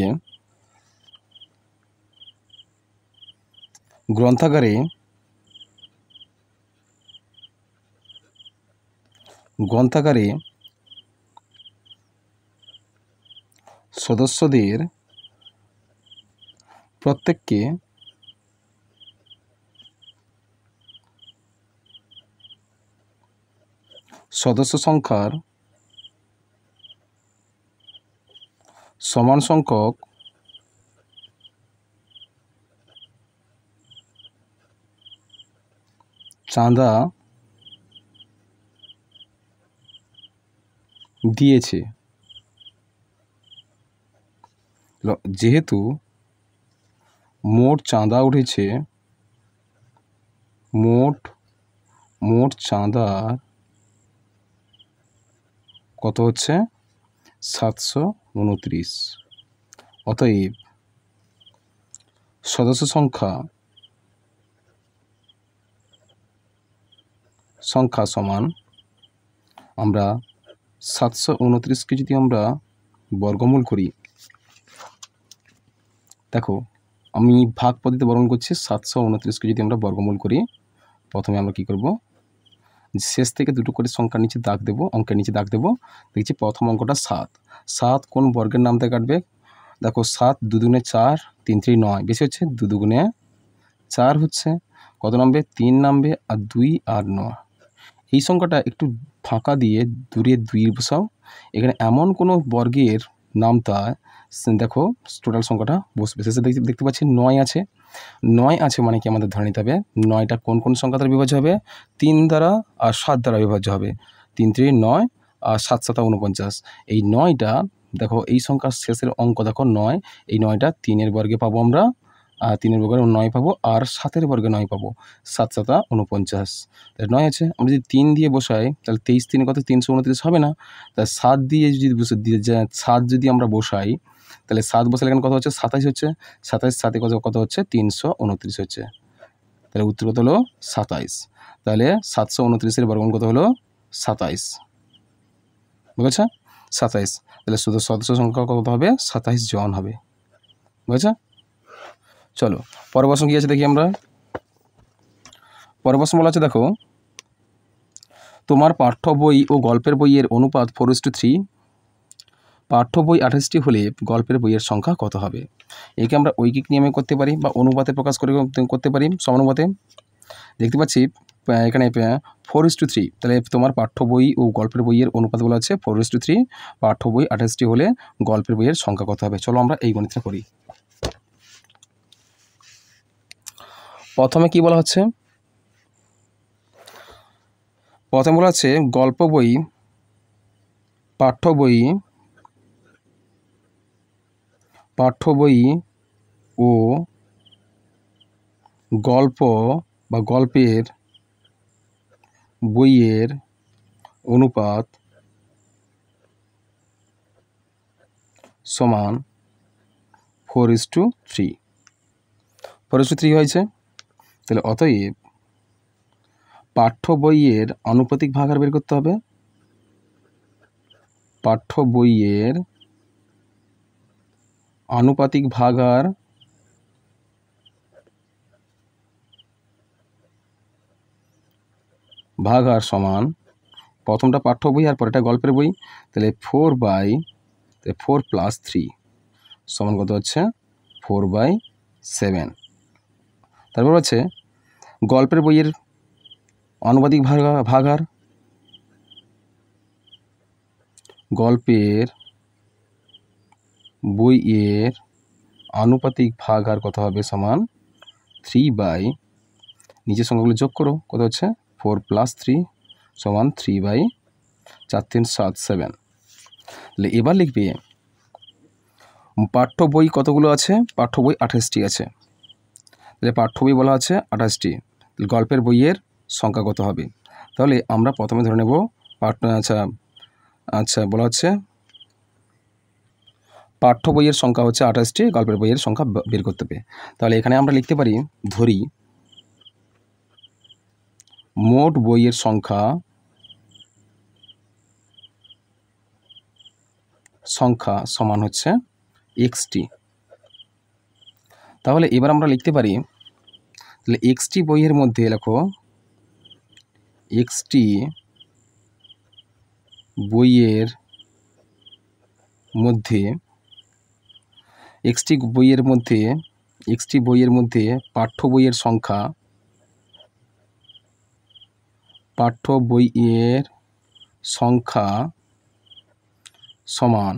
গ্রন্থাগারে সদস্যদের প্রত্যেককে সদস্য সংখ্যার সমান সংখ্যক চাঁদা দিয়েছে। যেহেতু মোট চাঁদা উঠেছে, মোট চাঁদার কত হচ্ছে 729। অতএব সদস্য সংখ্যা সমান, আমরা 729কে যদি আমরা বর্গমূল করি, দেখো আমি ভাগ পদ্ধতিতে বর্গমূল করছি। 729কে যদি আমরা বর্গমূল করি, প্রথমে আমরা কি করব, শেষ থেকে দুটো করে সংখ্যার নিচে দাগ দেবো, অঙ্কের নিচে দাগ দেবো। দেখছি প্রথম অঙ্কটা 7 কোন বর্গের নাম থেকে কাটবে? দেখো 7 2 দুগুণে 4, 3 3 9, বেশি হচ্ছে 2 দুগুণে 4 হচ্ছে, কত নামবে? 3 নামবে, আর 2 আর 9। এই সংখ্যাটা একটু ফাঁকা দিয়ে দূরে 2 বসাও। এখানে এমন কোনো বর্গের নাম তা দেখো টোটাল সংখ্যাটা বসবে। শেষে দেখতে পাচ্ছি 9 আছে। 9 আছে মানে কি আমাদের ধরে নিতে হবে 9টা কোন সংখ্যা দ্বারা বিভাজ্য হবে? 3 দ্বারা আর 7 দ্বারা বিভাজ্য হবে। 3 3 9 আর 7 7 49। এই 9টা দেখো এই সংখ্যার শেষের অঙ্ক দেখো 9, এই 9টা 3-এর বর্গে পাবো আমরা, আর 3-এর বর্গে 9 পাবো, আর 7-এর বর্গে 9 পাবো। 7 7 49, তাহলে 9 আছে। আমরা যদি 3 দিয়ে বসাই তাহলে 23 3 কত? 329 হবে না। তাহলে 7 দিয়ে যদি 7 যদি আমরা বসাই তাহলে 7 বসালে এখানে কত হচ্ছে? 27 হচ্ছে। 27 7 কত হচ্ছে? 329 হচ্ছে। তাহলে উত্তর কত হলো? 27। তাহলে 729-এর বর্গমূল কত হলো? 27। বুঝেছে? 27। তাহলে শুধু সদস্য সংখ্যা কত হবে? 27 জন হবে। বুঝেছে? চলো পরের প্রশ্ন কি আছে দেখি আমরা। পরের প্রশ্ন বলা আছে, দেখো তোমার পাঠ্য বই ও গল্পের বইয়ের অনুপাত 4:3। পাঠ্য বই 28টি হলে গল্পের বইয়ের সংখ্যা কত হবে? একে আমরা ঐকিক নিয়মে করতে পারি বা অনুপাতে প্রকাশ করে করতে পারি, সমানুপাতে। দেখতে পাচ্ছি এখানে 4:3। তাহলে তোমার পাঠ্য বই ও গল্পের বইয়ের অনুপাত বলা আছে 4:3। পাঠ্য বই 28টি হলে গল্পের বইয়ের সংখ্যা কত হবে? চলো আমরা এই গণিতটা করি। প্রথমে কি বলা হচ্ছে? প্রথমে বলা হচ্ছে গল্প বই পাঠ্য বই ও গল্প বা গল্পের বইয়ের অনুপাত সমান 4:3। 4:3 হয়েছে। তাহলে অতএব পাঠ্য বইয়ের আনুপাতিক ভাগাহার বের করতে হবে। পাঠ্য বইয়ের আনুপাতিক ভাগাহার সমান, প্রথমটা পাঠ্য বই আর পরেরটা গল্পের বই, তাহলে 4/4 + 3 সমান কত হচ্ছে 4/7। তারপর হচ্ছে গল্পের বইয়ের আনুপাতিক ভাগাহার, গল্পের বইয়ের আনুপাতিক ভাগাহার কত হবে সমান 3 নিচের সংখ্যাগুলো যোগ করো, কত হচ্ছে 4 + 3 সমান 3/4 3 7 7। তাহলে এবার লিখবে পাঠ্য বই কতগুলো আছে, পাঠ্য বই 28টি আছে। তাহলে পাঠ্য বই বলা আছে 28টি, গল্পের বইয়ের সংখ্যা কত হবে? তাহলে আমরা প্রথমে ধরে নেব আচ্ছা বলা হচ্ছে পাঠ্য বইয়ের সংখ্যা হচ্ছে 28টি, গল্পের বইয়ের সংখ্যা বের করতে হবে। তাহলে এখানে আমরা লিখতে পারি, ধরি মোট বইয়ের সংখ্যা সমান হচ্ছে xটি। তাহলে এবার আমরা লিখতে পারি, তাহলে xটি বইয়ের মধ্যে লেখো, xটি বইয়ের মধ্যে পাঠ্য বইয়ের সংখ্যা সমান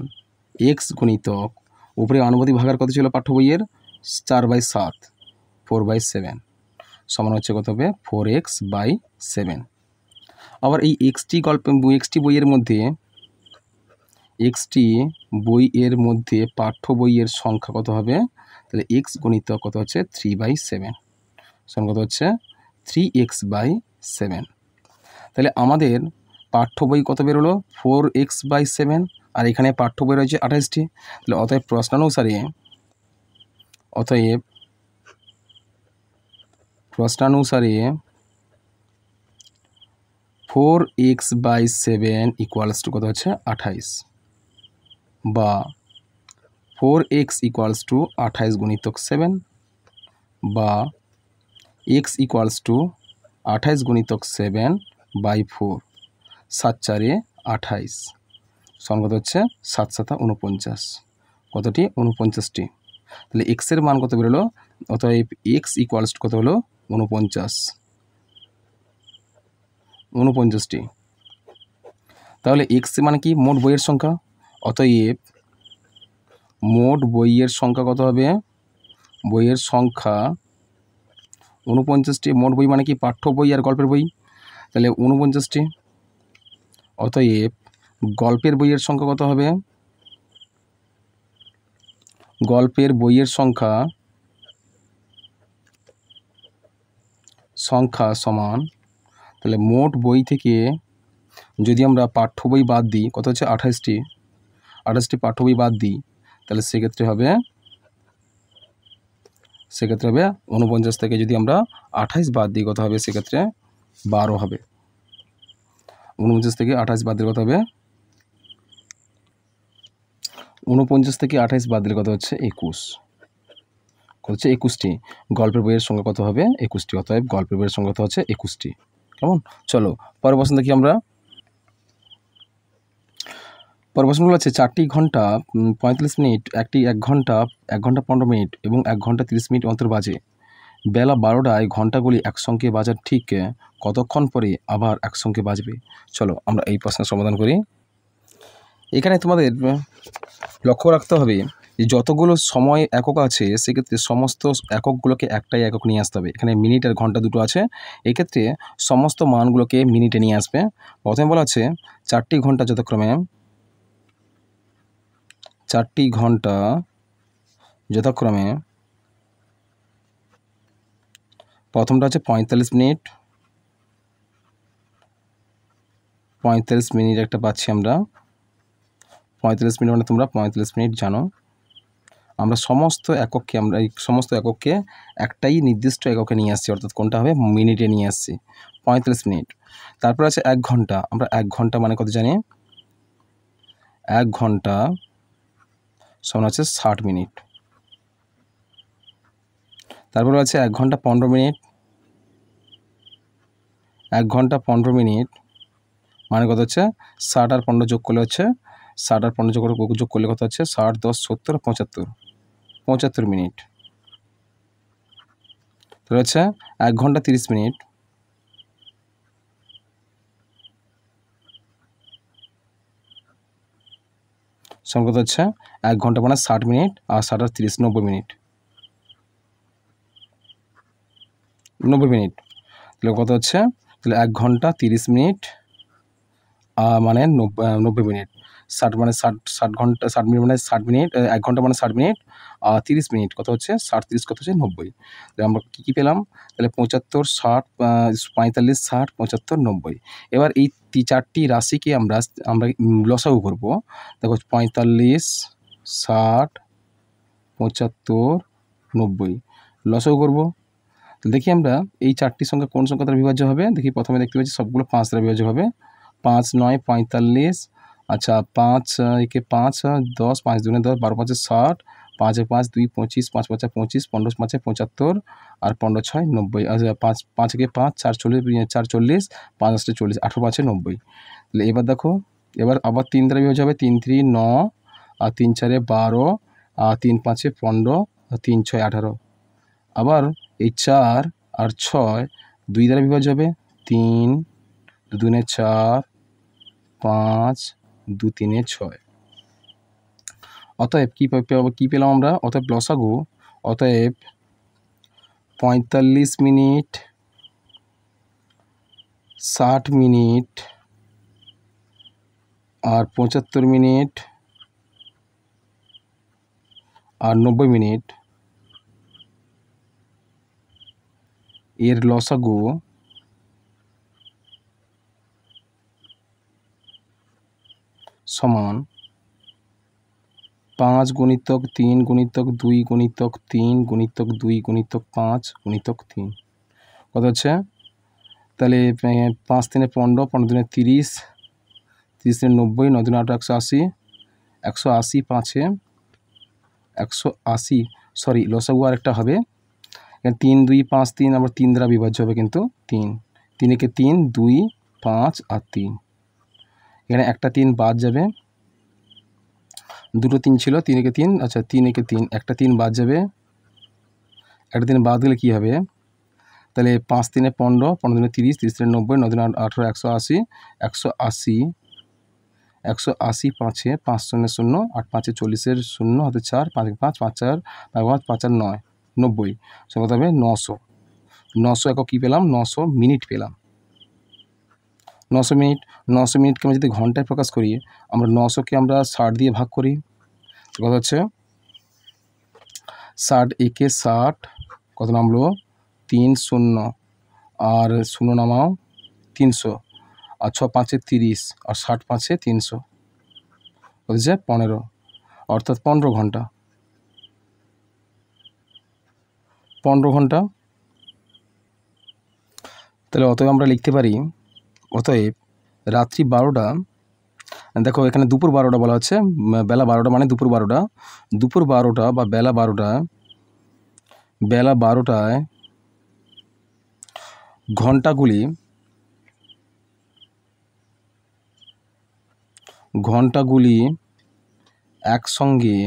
x গুণিতক উপরে আনুপাতিক ভাগাহার কত ছিল পাঠ্য বইয়ের 4/7 4/7 সমান হচ্ছে কত হবে 4x/7। আবার এই xটি বইয়ের মধ্যে পাঠ্য বইয়ের সংখ্যা কত হবে, তাহলে x গুণিতক কত হচ্ছে 3/7 সমান কত হচ্ছে 3x/7। তাহলে আমাদের পাঠ্য বই কত বেরোলো 4x/7, আর এখানে পাঠ্য বই রয়েছে 28টি। তাহলে অতএব প্রশ্নানুসারে 4x/7 = কত হচ্ছে 28, বা 4x = 28 গুণিতক 7, বা x = 28 গুণিতক 7/4 7×4 = 28 সমান কত হচ্ছে 7×7 = 49। কতটি 49টি। তাহলে x এর মান কত বেরোলো, অতএব x = কত হলো 49টি। তাহলে x মানে কি মোট বইয়ের সংখ্যা, অতএব মোট বইয়ের সংখ্যা কত হবে, বইয়ের সংখ্যা 49টি। মোট বই মানে কি পাঠ্য বই আর গল্পের বই, তাহলে 49টি। অতএব গল্পের বইয়ের সংখ্যা কত হবে, গল্পের বইয়ের সংখ্যা সমান, তাহলে মোট বই থেকে যদি আমরা পাঠ্য বই বাদ দিই, কত হচ্ছে 28টি পাঠ্য বই বাদ দিই, তাহলে সেক্ষেত্রে হবে 49 থেকে যদি আমরা 28 বাদ দিই কত হবে, সেক্ষেত্রে 12 হবে। 49 থেকে 28 বাদ দিলে কত হবে, 49 থেকে 28 বাদ দিলে কত হচ্ছে 21, কত হচ্ছে 21টি। গল্পের বইয়ের সংখ্যা কত হবে 21টি, অতএব গল্পের বইয়ের সংখ্যা কত হচ্ছে 21টি। কেমন? চলো পরের প্রশ্ন দেখি আমরা। পরের প্রশ্নগুলো হচ্ছে 4টি ঘন্টা 45 মিনিট, 1 ঘন্টা 15 মিনিট এবং 1 ঘন্টা 30 মিনিট অন্তর বাজে। বেলা 12টায় ঘন্টাগুলি একসঙ্গে বাজার ঠিক কতক্ষণ পরে আবার একসঙ্গে বাজবে? চলো আমরা এই প্রশ্নের সমাধান করি। এখানে তোমাদের লক্ষ্য রাখতে হবে যে যতগুলো সময় একক আছে সেক্ষেত্রে সমস্ত এককগুলোকে একটাই একক নিয়ে আসতে হবে। এখানে মিনিট আর ঘন্টা দুটো আছে, এক্ষেত্রে সমস্ত মানগুলোকে মিনিটে নিয়ে আসবে। প্রথমে বলা আছে 4টি ঘন্টা যথাক্রমে 4টি ঘন্টা যথাক্রমে প্রথমটা হচ্ছে 45 মিনিট, 45 মিনিট একটা পাচ্ছি আমরা। 45 মিনিট মানে তোমরা 45 মিনিট জানো। আমরা সমস্ত একককে একটাই নির্দিষ্ট এককে নিয়ে আসছি, অর্থাৎ কোনটা হবে মিনিটে নিয়ে আসছি, 45 মিনিট। তারপর আছে 1 ঘন্টা। আমরা 1 ঘন্টা মানে কত জানি? 1 ঘন্টা সমান হচ্ছে 60 মিনিট। তারপর আছে 1 ঘন্টা 15 মিনিট। 1 ঘন্টা 15 মিনিট মানে কত হচ্ছে? 60 আর 15 যোগ করলে হচ্ছে 60 আর 15 যোগ করলে কত হচ্ছে? 60, 10, 70, 75, 75 মিনিট। তাহলে হচ্ছে 1 ঘন্টা 30 মিনিট। সমান কত হচ্ছে? 1 ঘন্টা মানে 60 মিনিট, আর 60 আর 30 90 মিনিট। 90 মিনিট তাহলে কত হচ্ছে? তাহলে 1 ঘন্টা 30 মিনিট মানে 90 মিনিট। 60 মানে 60 ঘন্টা, 60 মিনিট মানে 60 মিনিট, 1 ঘন্টা মানে 60 মিনিট, 30 মিনিট কত হচ্ছে? 60 30 কত হচ্ছে? 90। তাহলে আমরা কী পেলাম? তাহলে 75, 60, 45, 60, 75, 90। এবার এই 4টি রাশিকে আমরা লসাগু করব। দেখো 45, 60, 75, 90 লসাগু করব। দেখি আমরা এই 4টি সংখ্যা কোন সংখ্যা দ্বারা বিভাজ্য হবে। দেখি প্রথমে দেখতে পাচ্ছি সবগুলো 5 দ্বারা বিভাজ্য হবে। 5 9 45, আচ্ছা 5 একে 5 10, 5 দুগুণে 10, 12 5 60, 5 এ 5 2 25, 5 5 25, 15 5 75, আর 15 6 90। আচ্ছা 5 একে 5 4 40, 4 40, 5 8 40, 18 5 90। তাহলে এবার দেখো, এবার আবার 3 দ্বারা বিভাজ্য হবে। 3 3 9, আর 3 4 12, আর 3 5 15, আর 3 6 18। আবার এই 4 আর 6 2 দ্বারা বিভাজ্য হবে। 3 2 দুগুণে 4, 5 2 3 6। অতএব কী পেলাম আমরা? অতএব লসাগু, অতএব 45 মিনিট, 60 মিনিট, আর 75 মিনিট, আর 90 মিনিট এর লসাগু সমান 5 গুণিতক 3 গুণিতক 2 গুণিতক 3 গুণিতক 2 গুণিতক 5 গুণিতক 3। কত হচ্ছে? তাহলে 5 3 15, 15 2 30, 30 90, 9 2 8 180, 180 5 180, সরি লসাগু আরেকটা হবে। 3 2 5 3, আবার 3 দ্বারা বিভাজ্য হবে, কিন্তু 3 3 একে 3 2 5 আর 3। এখানে একটা 3 বাদ যাবে, দুটো 3 ছিল, 3 একে 3, আচ্ছা 3 একে 3, একটা 3 বাদ যাবে। একটা 3 বাদ গেলে কী হবে? তাহলে 5 3 15, 15 2 30, 30 90, 9 2 18, 180, 180, 180 5 5 0 0, 8 5 40, 0 হাতে 4, 5 5 5 4, 5 5 4 9, 90। সে কত হবে? 900। 900 একক কী পেলাম? 900 মিনিট পেলাম। 900 মিনিট, 900 মিনিটকে আমরা যদি ঘন্টায় প্রকাশ করি, আমরা 900কে আমরা 60 দিয়ে ভাগ করি। কত হচ্ছে? 60 একে 60, কত নামলো? 3 0, আর 0 নামাও 300, আর 6 5 30, আর 60 5 300, হচ্ছে 15, অর্থাৎ 15 ঘন্টা। 15 ঘন্টা। তাহলে অতএব আমরা লিখতে পারি, অতএব রাত্রি 12টা, দেখো এখানে দুপুর 12টা বলা হচ্ছে, বেলা 12টা মানে দুপুর 12টা, দুপুর 12টা বা বেলা 12টা, বেলা 12টায় ঘন্টাগুলি একসঙ্গে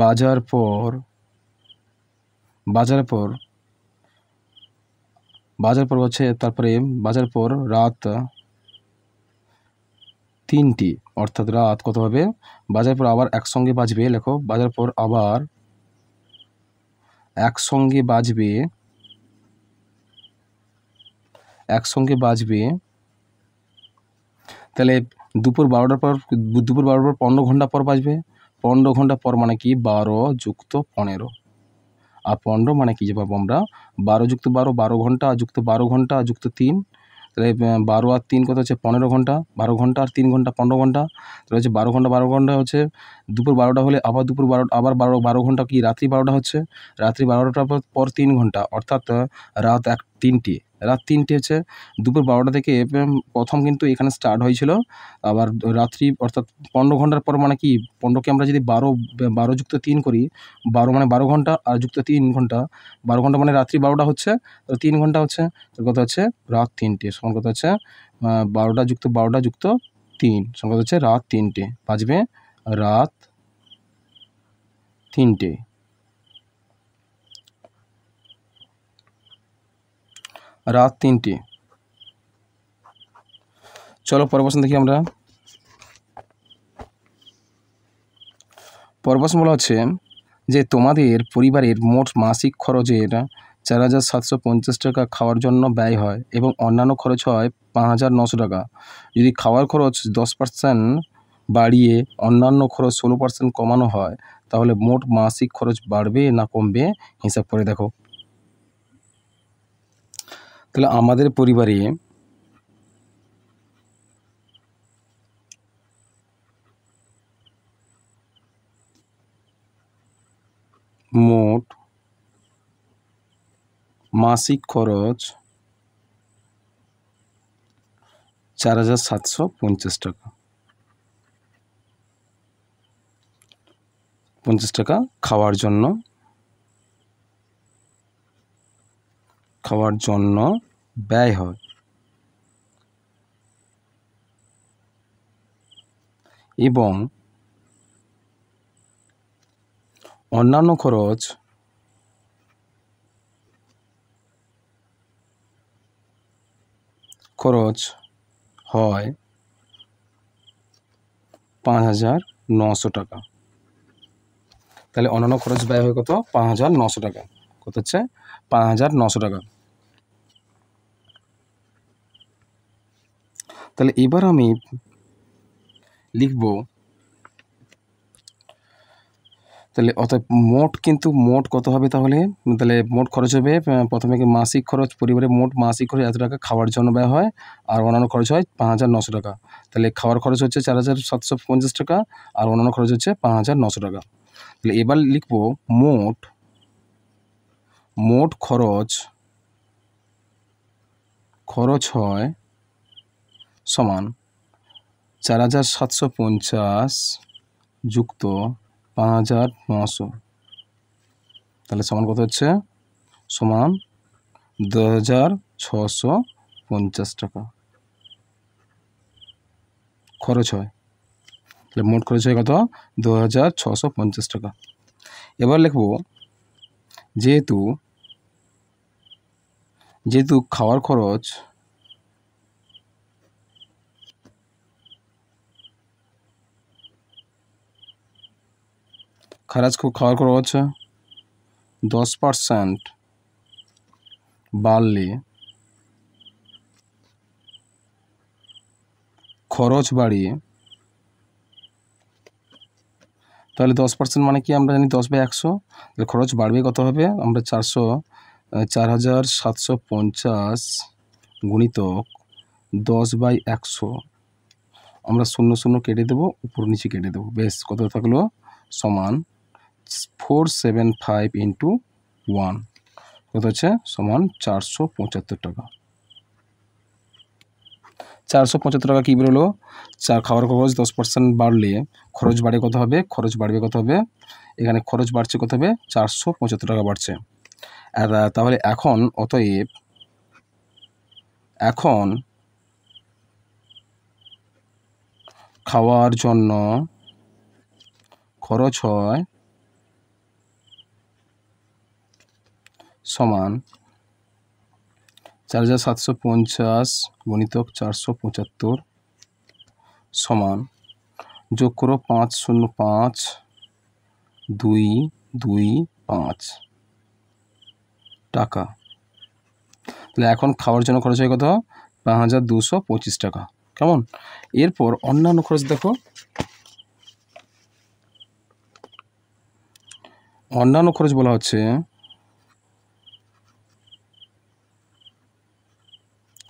বাজার পর হচ্ছে, তারপরে বাজার পর রাত 3টি, অর্থাৎ রাত কত হবে? বাজার পর আবার একসঙ্গে বাজবে, লেখো বাজার পর আবার একসঙ্গে বাজবে। তাহলে দুপুর 12টার পর 15 ঘন্টা পর বাজবে। 15 ঘন্টা পর মানে কি 12 যুক্ত 15, আর 15 মানে কি যে পাবো আমরা 12 যুক্ত 12, 12 ঘন্টা যুক্ত 12 ঘন্টা যুক্ত 3, তাহলে 12 আর 3 কত হচ্ছে 15 ঘন্টা, 12 ঘন্টা আর 3 ঘন্টা 15 ঘন্টা, তাহলে হচ্ছে 12 ঘন্টা হচ্ছে দুপুর 12টা হলে আবার দুপুর 12 আবার 12 ঘন্টা কি রাত্রি 12টা হচ্ছে, রাত্রি 12টার পর 3 ঘন্টা, অর্থাৎ রাত 3টে, রাত 3টে হচ্ছে দুপুর 12টা থেকে প্রথম কিন্তু এখানে স্টার্ট হয়েছিল। আবার রাত্রি অর্থাৎ 15 ঘন্টার পর মানে কি 15কে আমরা যদি 12 যুক্ত 3 করি, 12 মানে 12 ঘন্টা আর যুক্ত 3 ঘন্টা, 12 ঘন্টা মানে রাত্রি 12টা হচ্ছে, তো 3 ঘন্টা হচ্ছে, তো কত হচ্ছে রাত 3টে, সমান কত হচ্ছে 12টা যুক্ত 3 সমান কত হচ্ছে রাত 3টে, বাজবে রাত 3টে, রাত 3টে। চলো পরের প্রশ্ন দেখি আমরা। পরের প্রশ্ন বলা হচ্ছে যে তোমাদের পরিবারের মোট মাসিক খরচের 4,750 টাকা খাওয়ার জন্য ব্যয় হয় এবং অন্যান্য খরচ হয় 5,900 টাকা। যদি খাওয়ার খরচ 10% বাড়িয়ে অন্যান্য খরচ 16% কমানো হয়, তাহলে মোট মাসিক খরচ বাড়বে না কমবে, হিসাব করে দেখো। তাহলে আমাদের পরিবারে মোট মাসিক খরচ 4,750 টাকা, 50 টাকা খাওয়ার জন্য ব্যয় হয় এবং অন্যান্য খরচ হয় 5,900 টাকা। তাহলে অন্যান্য খরচ ব্যয় হয় কত 5,900 টাকা, কত হচ্ছে 5,900 টাকা। তাহলে এবার আমি লিখব, তাহলে অর্থাৎ মোট কত হবে, তাহলে মোট খরচ হবে প্রথমে মাসিক খরচ, পরিবারের মোট মাসিক খরচ এত টাকা খাওয়ার জন্য ব্যয় হয়, আর অন্যান্য খরচ হয় 5,900 টাকা। তাহলে খাওয়ার খরচ হচ্ছে 4,750 টাকা আর অন্যান্য খরচ হচ্ছে 5,900 টাকা। তাহলে এবার লিখব মোট খরচ হয় সমান 4,750 যুক্ত 5,900, তাহলে সমান কত হচ্ছে সমান 2,650 টাকা খরচ হয়। তাহলে মোট খরচ হয় কত 2,650 টাকা। এবার লিখব যেহেতু খাওয়ার খরচ খাওয়ার খরচ 10% বাড়লে খরচ বাড়িয়ে, তাহলে 10% মানে কি আমরা জানি 10/100, তাহলে খরচ বাড়বে কত হবে আমরা 4,750 গুণিতক 10/100, আমরা 0 কেটে দেবো, উপর নিচে কেটে দেবো, বেশ কত থাকলো সমান 475 ইন্টু 1, কত হচ্ছে সমান 475 টাকা। 475 টাকা কী বেরোলো, খাওয়ার খরচ 10% বাড়লে খরচ বাড়বে কত হবে, এখানে খরচ বাড়ছে কত হবে 475 টাকা বাড়ছে। তাহলে অতএব খাওয়ার জন্য খরচ হয় সমান 4,750 গুণিতক 475 সমান, যোগ করো 505,225 টাকা। তাহলে এখন খাওয়ার জন্য খরচ হয় কত 5,225 টাকা। কেমন? এরপর অন্যান্য খরচ দেখো, অন্যান্য খরচ বলা হচ্ছে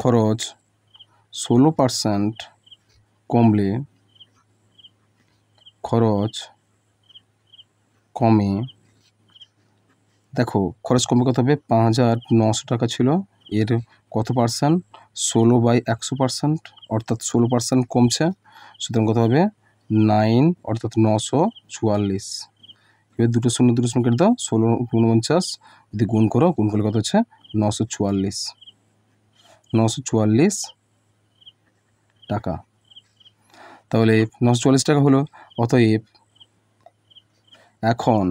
খরচ 16% কমলে খরচ কমে। দেখো খরচ কমে কত হবে? 5,900 টাকা ছিল, এর কত পার্সেন্ট? 16/100%, অর্থাৎ 16% কমছে। সুতরাং কত হবে? 9 অর্থাৎ 944। এবার দুটো শূন্য কেটে দাও, 16×49 যদি গুণ করো, গুণ করলে কত হচ্ছে? 944 টাকা। তাহলে 944 টাকা হলো। অতএব এখন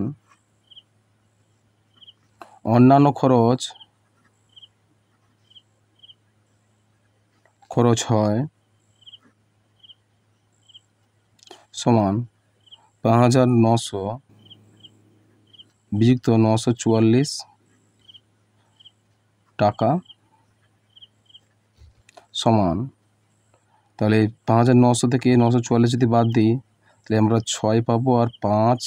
অন্যান্য খরচ হয় সমান 5,900 বিযুক্ত 944 টাকা সমান, তাহলে 5,900 থেকে 944 যদি বাদ দিই তাহলে আমরা 6 পাবো, আর 5,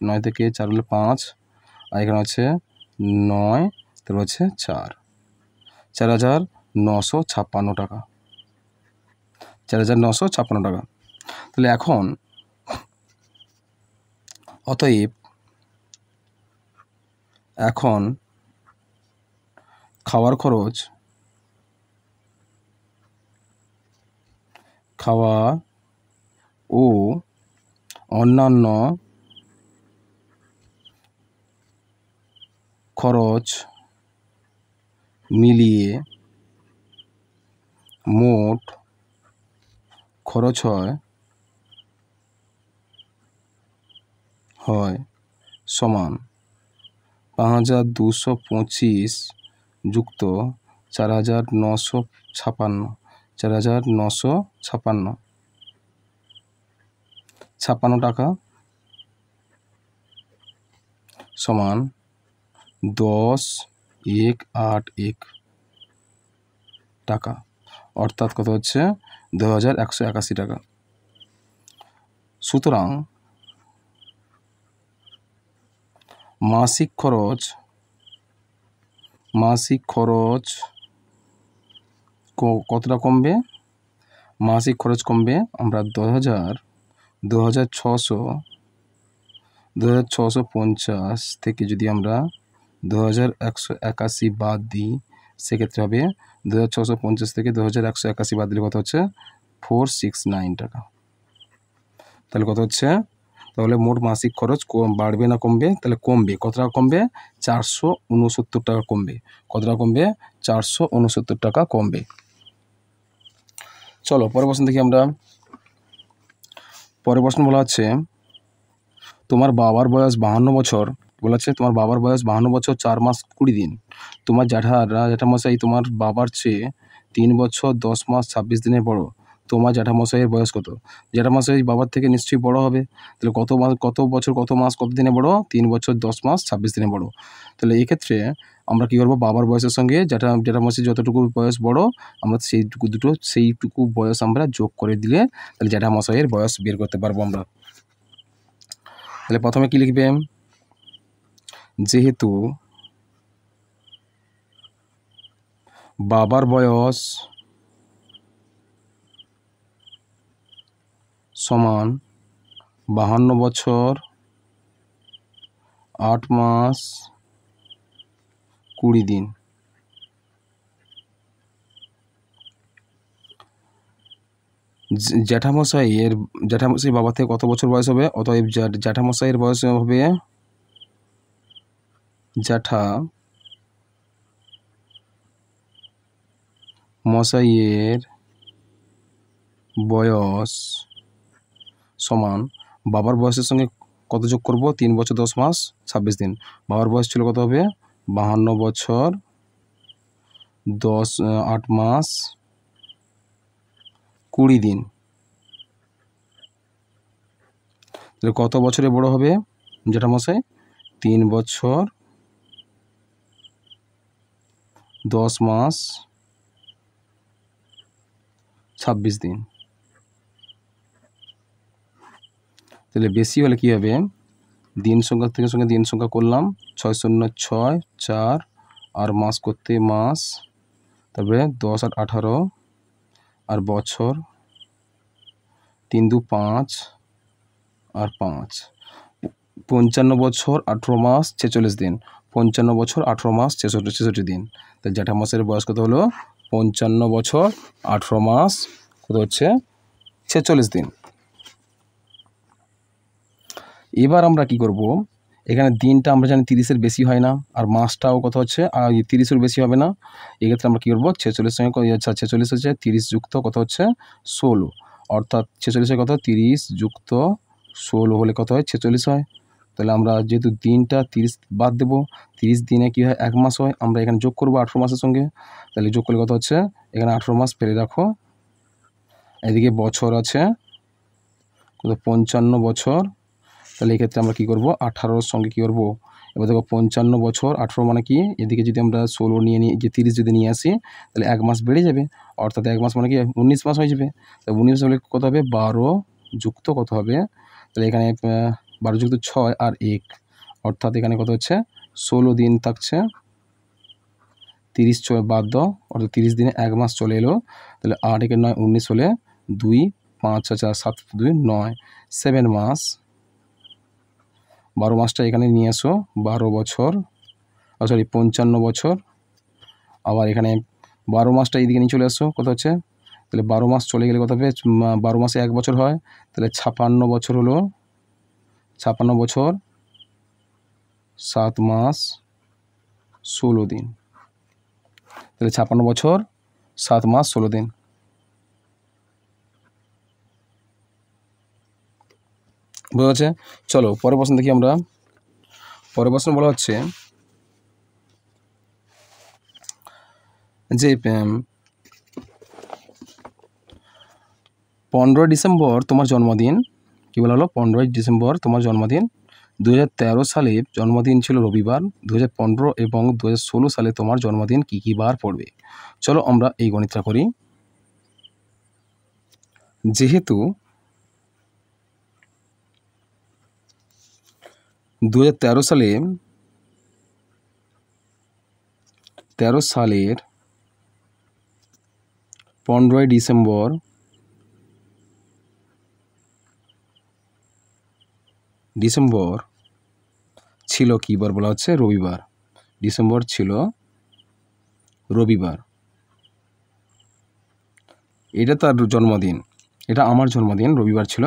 9 থেকে 4 হলে 5, আর এখানে হচ্ছে 9, তাহলে হচ্ছে 4,956 টাকা। 4,956 টাকা। তাহলে এখন অতএব এখন খাওয়ার খরচ, খাওয়া ও অন্যান্য খরচ মিলিয়ে মোট খরচ হয় সমান 5,225 যুক্ত 4,956 4,956 টাকা সমান 10,181 টাকা, অর্থাৎ কত হচ্ছে? 2,181 টাকা। সুতরাং মাসিক খরচ কতটা কমবে? মাসিক খরচ কমবে আমরা 2,650 থেকে যদি আমরা 2,181 বাদ দিই, সেক্ষেত্রে হবে 2,650 থেকে 2,181 বাদ দিলে কত হচ্ছে? 469 টাকা। তাহলে কত হচ্ছে? তাহলে মোট মাসিক খরচ বাড়বে না কমবে? তাহলে কমবে। কত টাকা কমবে? 469 টাকা কমবে। কত টাকা কমবে? 469 টাকা কমবে। চলো পরের প্রশ্ন দেখি আমরা। পরের প্রশ্ন বলা হচ্ছে তোমার বাবার বয়স 52 বছর। বলা হচ্ছে তোমার বাবার বয়স 52 বছর 4 মাস 20 দিন। তোমার জ্যাঠামশাই তোমার বাবার চেয়ে 3 বছর 10 মাস 26 দিনের বড়। তোমার জ্যাঠামশাইয়ের বয়স কত? জ্যাঠামশাই বাবার থেকে নিশ্চয়ই বড় হবে। তাহলে কত বছর কত মাস কত দিনে বড়? 3 বছর 10 মাস 26 দিনে বড়। তাহলে এক্ষেত্রে আমরা কী করবো? বাবার বয়সের সঙ্গে জ্যাঠামশাই যতটুকু বয়স বড়, আমরা সেইটুকু বয়স আমরা যোগ করে দিলে তাহলে জ্যাঠামশাইয়ের বয়স বের করতে পারবো আমরা। তাহলে প্রথমে কি লিখবে? যেহেতু বাবার বয়স সমান 52 বছর 8 মাস 20 দিন, জ্যাঠামশাই বাবা থেকে কত বছর বয়স হবে? অতএব জ্যাঠামশাইয়ের বয়স হবে, জ্যাঠামশাইয়ের বয়স সমান বাবার বয়সের সঙ্গে কত যোগ করব? 3 বছর 10 মাস 26 দিন। বাবার বয়স ছিল কত হবে? 52 বছর 8 মাস 20 দিন। তাহলে কত বছরে বড় হবে জ্যাঠামশাই? 3 বছর 10 মাস 26 দিন। তাহলে বেশি হলে কী হবে, দিন সংখ্যা থেকে সঙ্গে দিন সংখ্যা করলাম, 6 শূন্য 6 4, আর মাস করতে মাস, তারপরে 10 আর 18, আর বছর 3 2 5 আর 5, 55 বছর 18 মাস 46 দিন। 55 বছর 18 মাস 66 দিন। তাই জ্যাঠা মাসের বয়স কত হলো, 55 বছর 18 মাস কত হচ্ছে 46 দিন। এবার আমরা কি করব, এখানে দিনটা আমরা জানি 30-এর বেশি হয় না, আর মাসটাও কত হচ্ছে 30-এর বেশি হবে না। এক্ষেত্রে আমরা কী করবো, 46 সঙ্গে 46 হচ্ছে 30 যুক্ত কত হচ্ছে 16, অর্থাৎ 46 কত 30 যুক্ত 16 হলে কত হয় 46 হয়। তাহলে আমরা যেহেতু দিনটা 30 বাদ দেবো, 30 দিনে কী হয় 1 মাস হয়, আমরা এখানে যোগ করবো 18 মাসের সঙ্গে। তাহলে যোগ করলে কত হচ্ছে, এখানে 18 মাস ফেলে রাখো, এদিকে বছর আছে কত 55 বছর। তাহলে এক্ষেত্রে আমরা কী করবো, 18-র সঙ্গে কী করবো, এবার দেখো 55 বছর 18 মানে কি, এদিকে যদি আমরা 16 নিয়ে নিই, যে 30 যদি নিয়ে আসি, তাহলে 1 মাস বেড়ে যাবে, অর্থাৎ 1 মাস মানে কি 19 মাস হয়ে যাবে। তাহলে 19 হলে কত হবে, 12 যুক্ত কত হবে, তাহলে এখানে 12 যুক্ত 6 আর 1, অর্থাৎ এখানে কত হচ্ছে 16 দিন থাকছে। 30 বাদ দাও, অর্থাৎ 30 দিনে 1 মাস চলে এলো। তাহলে 8 একে 9 19 হলে 2 5 4 7 2 9, 7 মাস। 12 মাসটা এখানে নিয়ে আসো, 12 বছর, সরি 55 বছর। আবার এখানে 12 মাসটা এইদিকে নিয়ে চলে আসো, কত হচ্ছে, তাহলে 12 মাস চলে গেলে কত হবে, 12 মাসে 1 বছর হয়, তাহলে 56 বছর হলো, 56 বছর 7 মাস 16 দিন। তাহলে 56 বছর 7 মাস 16 দিন। বোঝা যাচ্ছে? চলো পরের প্রশ্ন দেখি আমরা। পরের প্রশ্ন বলা হচ্ছে যে 15 ডিসেম্বর তোমার জন্মদিন, কী বলা হলো, 15 ডিসেম্বর তোমার জন্মদিন। 2013 সালে জন্মদিন ছিল রবিবার। 2015 এবং 2016 সালে তোমার জন্মদিন কী কী বার পড়বে? চলো আমরা এই গণিতটা করি। যেহেতু 2013 সালের 15 ডিসেম্বর ছিল কী বার বলা হচ্ছে, রবিবার। ডিসেম্বর ছিল রবিবার। এটা তার জন্মদিন, এটা আমার জন্মদিন, রবিবার ছিল।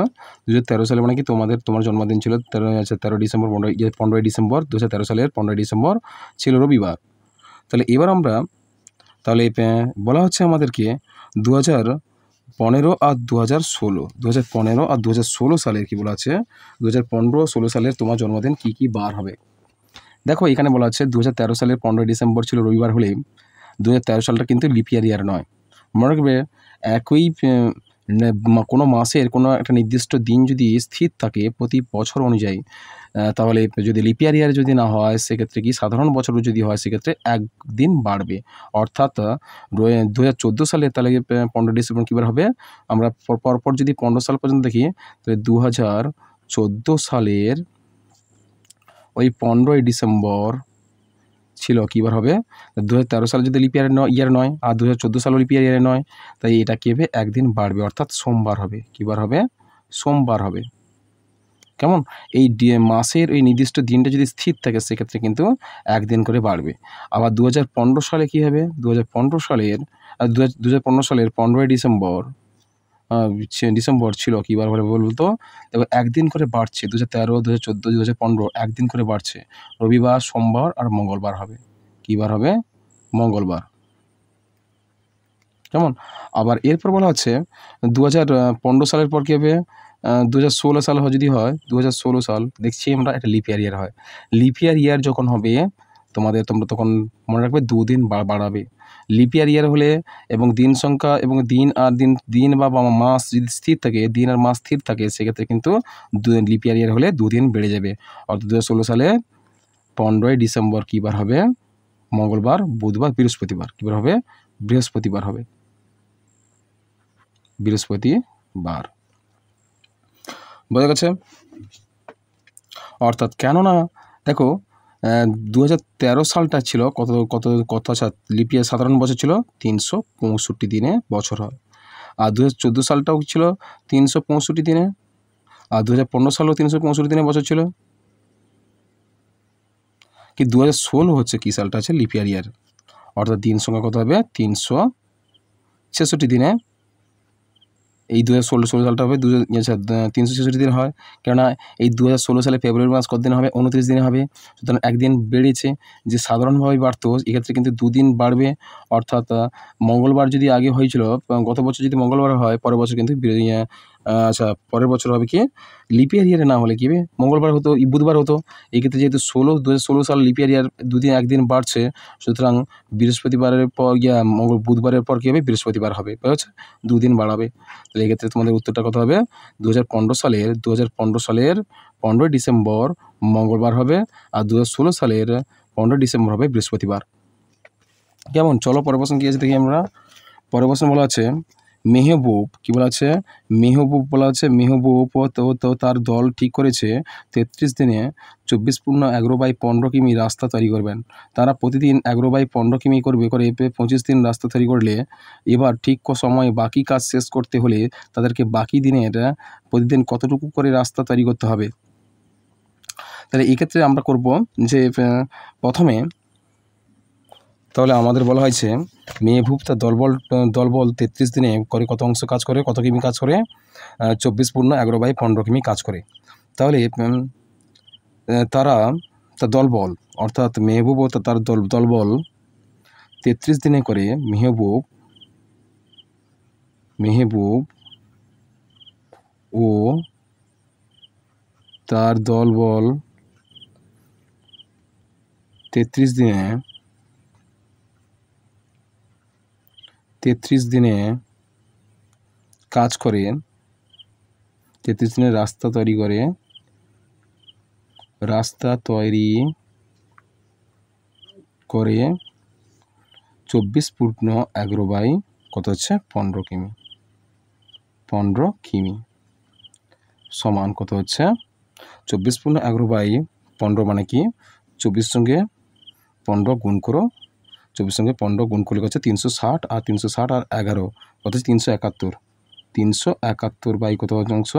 2013 সালে মানে কি তোমার জন্মদিন ছিল 13 ডিসেম্বর, 15 ডিসেম্বর 2013 সালের 15 ডিসেম্বর ছিল রবিবার। তাহলে এবার আমরা বলা হচ্ছে আমাদেরকে 2015 আর 2016, 2015 আর 2016 সালের কী বলা আছে, 2015-16 সালের তোমার জন্মদিন কী কী বার হবে। দেখো এখানে বলা আছে 2013 সালের 15 ডিসেম্বর ছিল রবিবার হলে 2013 সালটা কিন্তু লিপ ইয়ার নয়। মনে রাখবে, একই কোনো মাসের কোনো একটা নির্দিষ্ট দিন যদি স্থির থাকে প্রতি বছর অনুযায়ী, তাহলে যদি লিপ ইয়ার যদি না হয়, সেক্ষেত্রে কি সাধারণ বছর যদি হয়, সেক্ষেত্রে 1 দিন বাড়বে। অর্থাৎ 2014 সালে তাহলে 15 ডিসেম্বর কী বার হবে, আমরা পরপর যদি 15 সাল পর্যন্ত দেখি, তাহলে 2014 সালের ওই 15 ডিসেম্বর ছিল কী বার হবে, 2013 সালে যদি লিপ ইয়ার নয় আর 2014 সালও লিপ ইয়ার নয়, তাই এটা কী হবে, 1 দিন বাড়বে, অর্থাৎ সোমবার হবে। কী বার হবে, সোমবার হবে। কেমন, এই মাসের ওই নির্দিষ্ট দিনটা যদি স্থির থাকে, সেক্ষেত্রে কিন্তু 1 দিন করে বাড়বে। আবার 2015 সালে কী হবে, 2015 সালের 15 ডিসেম্বর ছিল কী বার হবে বলতো, দেখো 1 দিন করে বাড়ছে, 2013, 2014, 2015 1 দিন করে বাড়ছে। রবিবার, সোমবার আর মঙ্গলবার হবে। কী বার হবে, মঙ্গলবার। কেমন, আবার এরপর বলা হচ্ছে 2015 সালের পর কী হবে, 2016 সাল যদি হয়, 2016 সাল দেখছি আমরা একটা লিপ ইয়ার হয়। লিপ ইয়ার যখন হবে তোমরা তখন মনে রাখবে 2 দিন বাড়াবে। লিপ ইয়ার হলে এবং দিন সংখ্যা এবং দিন বা মাস যদি স্থির থাকে, দিন আর মাস স্থির থাকে, সেক্ষেত্রে কিন্তু লিপ ইয়ার হলে 2 দিন বেড়ে যাবে। অর্থাৎ 2016 সালে 15 ডিসেম্বর কী বার হবে, মঙ্গলবার, বুধবার, বৃহস্পতিবার। কী বার হবে, বৃহস্পতিবার হবে। বৃহস্পতিবার। বোঝা গেছে? অর্থাৎ কেননা দেখো 2013 সালটা ছিল কত কত কত আচ্ছা লিপ ইয়ার সাধারণ বছর ছিল 365 দিনে বছর হয়। আর 2014 সালটাও ছিল 365 দিনে, আর 2015 সালেও 365 দিনে বছর ছিল। কি 2016 হচ্ছে কি সালটা আছে লিপ ইয়ার, অর্থাৎ দিন সংখ্যা কত হবে 366 দিনে। এই 2016 সালটা হবে 366 দিন হয়, কেননা এই 2016 সালে ফেব্রুয়ারি মাস কত দিন হবে 29 দিনে হবে। সুতরাং একদিন বেড়েছে, যে সাধারণভাবে বাড়তো এক্ষেত্রে কিন্তু 2 দিন বাড়বে। অর্থাৎ মঙ্গলবার যদি আগে হয়েছিল, গত বছর যদি মঙ্গলবার হয় পরের বছর কিন্তু আচ্ছা পরের বছর হবে কি লিপ ইয়ারে না হলে কি হবে মঙ্গলবার হতো, বুধবার হতো। এক্ষেত্রে যেহেতু 2016 সাল লিপ ইয়ার 2 দিন একদিন বাড়ছে, সুতরাং বৃহস্পতিবারের পর বুধবারের পর কী হবে বৃহস্পতিবার হবে, বুঝেছো? 2 দিন বাড়াবে। তাহলে এক্ষেত্রে তোমাদের উত্তরটা কত হবে 2015 সালের 15 ডিসেম্বর মঙ্গলবার হবে, আর 2016 সালের 15 ডিসেম্বর হবে বৃহস্পতিবার। কেমন? চলো পরের প্রশ্ন কী আছে দেখি আমরা। পরের প্রশ্ন বলা আছে মেহবুব, কি বলা আছে মেহবুব বলা আছে মেহবুব তো তার দল ঠিক করেছে 33 দিনে 24x15 কিমি রাস্তা তৈরি করবেন। তারা প্রতিদিন 11/15 কিমি করে 25 দিন রাস্তা তৈরি করলে এবার ঠিক সময় বাকি কাজ শেষ করতে হলে তাদেরকে বাকি দিনের প্রতিদিন কতটুকু করে রাস্তা তৈরি করতে হবে। তাহলে এক্ষেত্রে আমরা করব যে প্রথমে তাহলে আমাদের বলা হয়েছে মেহবুব তার দলবল 33 দিনে করে কত অংশ কাজ করে, কত কিমি কাজ করে 24x11 কিমি কাজ করে। তাহলে তারা তার দলবল অর্থাৎ মেহবুব ও তার দলবল 33 দিনে করে মেহবুব ও তার দলবল 33 দিনে কাজ করে 33 দিনে রাস্তা তৈরি করে 24x11 কত হচ্ছে 15 কিমি 15 কিমি সমান কত হচ্ছে 24x11 মানে কি 24 সঙ্গে 15 গুণ করো, 24 সঙ্গে 15 গুণ করলে হচ্ছে 360, আর 360 আর 11 কত হচ্ছে 371। 371 কত অংশ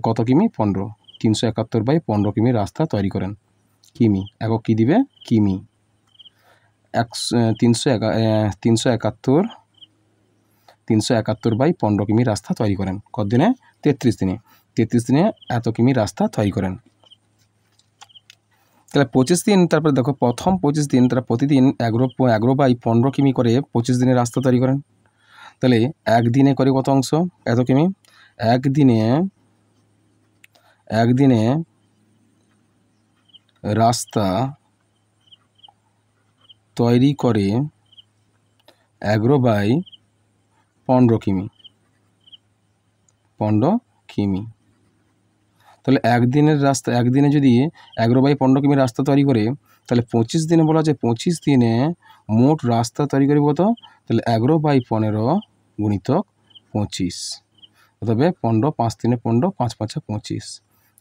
কত কিমি 15, 371/15 কিমি রাস্তা তৈরি করেন। কিমি একক কী দিবে কিমি 371/15 কিমি রাস্তা তৈরি করেন কত দিনে 33 দিনে। 33 দিনে এত কিমি রাস্তা তৈরি করেন। তাহলে 25 দিন, তারপরে দেখো প্রথম 25 দিন তারা প্রতিদিন 11/15 কিমি করে 25 দিনে রাস্তা তৈরি করেন। তাহলে একদিনে করে কত অংশ এত কিমি, একদিনে রাস্তা তৈরি করে 11/15 কিমি 15 কিমি। তাহলে একদিনে যদি 11/15 কিমি রাস্তা তৈরি করে, তাহলে 25 দিনে বলা যায় 25 দিনে মোট রাস্তা তৈরি করে কত, তাহলে 11/15 গুণিতক 25, তবে 15 5 3 15 5 5 25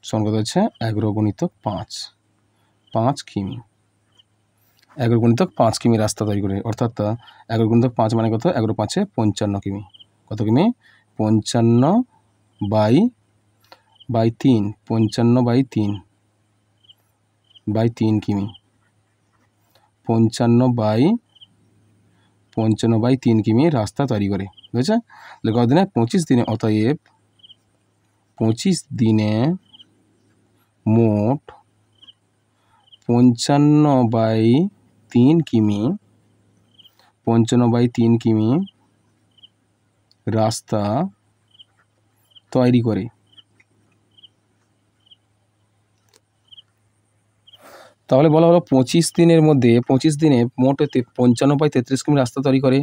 সমান কত হচ্ছে 11 গুণিতক 5 কিমি। 11 গুণিতক 5 কিমি রাস্তা তৈরি করে, অর্থাৎ 11 গুণিতক 5 মানে কত 11 5 55 কিমি। কত কিমি 55/3 55/3 কিমি 55/3 কিমি রাস্তা তৈরি করে, বুঝেছে? কত দিনে 25 দিনে, অতএব 25 দিনে মোট 55/3 কিমি 55/3 কিমি রাস্তা তৈরি করে। তাহলে বলা হলো 25 দিনের মধ্যে 25 দিনে মোট 55/33 কিমি রাস্তা তৈরি করে।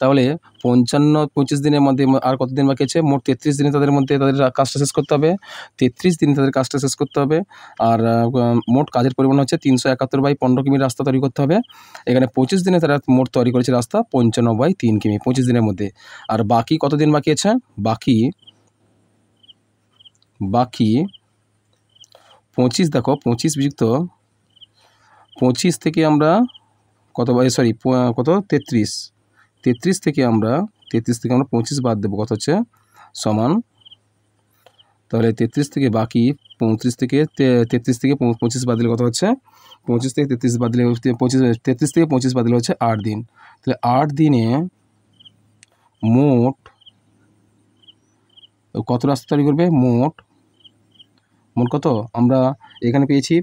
তাহলে 25 দিনের মধ্যে আর কত দিন বাকি আছে? মোট 33 দিনে তাদের মধ্যে তাদের কাজটা শেষ করতে হবে। 33 দিনে তাদের কাজটা শেষ করতে হবে। আর মোট কাজের পরিমাণ হচ্ছে 371/15 কিমি রাস্তা তৈরি করতে হবে। এখানে 25 দিনে তারা মোট তৈরি করেছে রাস্তা 55/3 কিমি 25 দিনের মধ্যে। আর বাকি কত দিন বাকি আছে? বাকি 25 দেখো 25 বিযুক্ত 25 থেকে আমরা কত কত 33 থেকে আমরা 25 বাদ দেবো, কত হচ্ছে সমান, তাহলে 33 থেকে বাকি 35 থেকে 33 থেকে 25 বাদ দিলে কত হচ্ছে? 25 থেকে 33 বাদ দিলে 33 থেকে 25 বাদ দিলে হচ্ছে 8 দিন। তাহলে 8 দিনে মোট কত রাস্তা তৈরি করবে? মোট কত আমরা এখানে পেয়েছি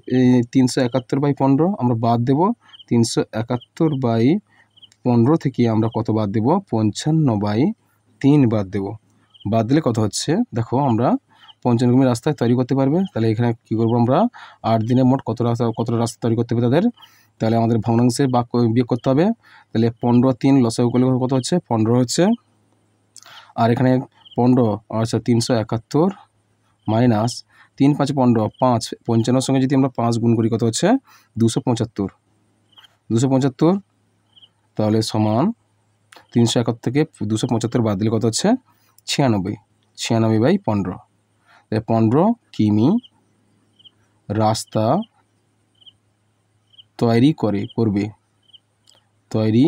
371/15, আমরা বাদ দেব 371/15 থেকে আমরা কত বাদ দেব? 55/3 বাদ দেব। বাদ দিলে কত হচ্ছে? দেখো আমরা 55 কিমি রাস্তা তৈরি করতে পারবে। তাহলে এখানে কী করবো আমরা? 8 দিনে মোট কতটা রাস্তা তৈরি করতে হবে তাদের? তাহলে আমাদের ভগ্নাংশে বিয়োগ করতে হবে। তাহলে 15 আর 3 লসাগু করলে কত হচ্ছে? 15 হচ্ছে। আর এখানে 15 আচ্ছা 371 মাইনাস 3 5 15, 5 55 সঙ্গে যদি আমরা 5 গুণ করি কত হচ্ছে? 275। তাহলে সমান 371 থেকে 275 বাদ দিলে কত হচ্ছে? 96/15। 15 কিমি রাস্তা তৈরি করতে হবে। তাহলে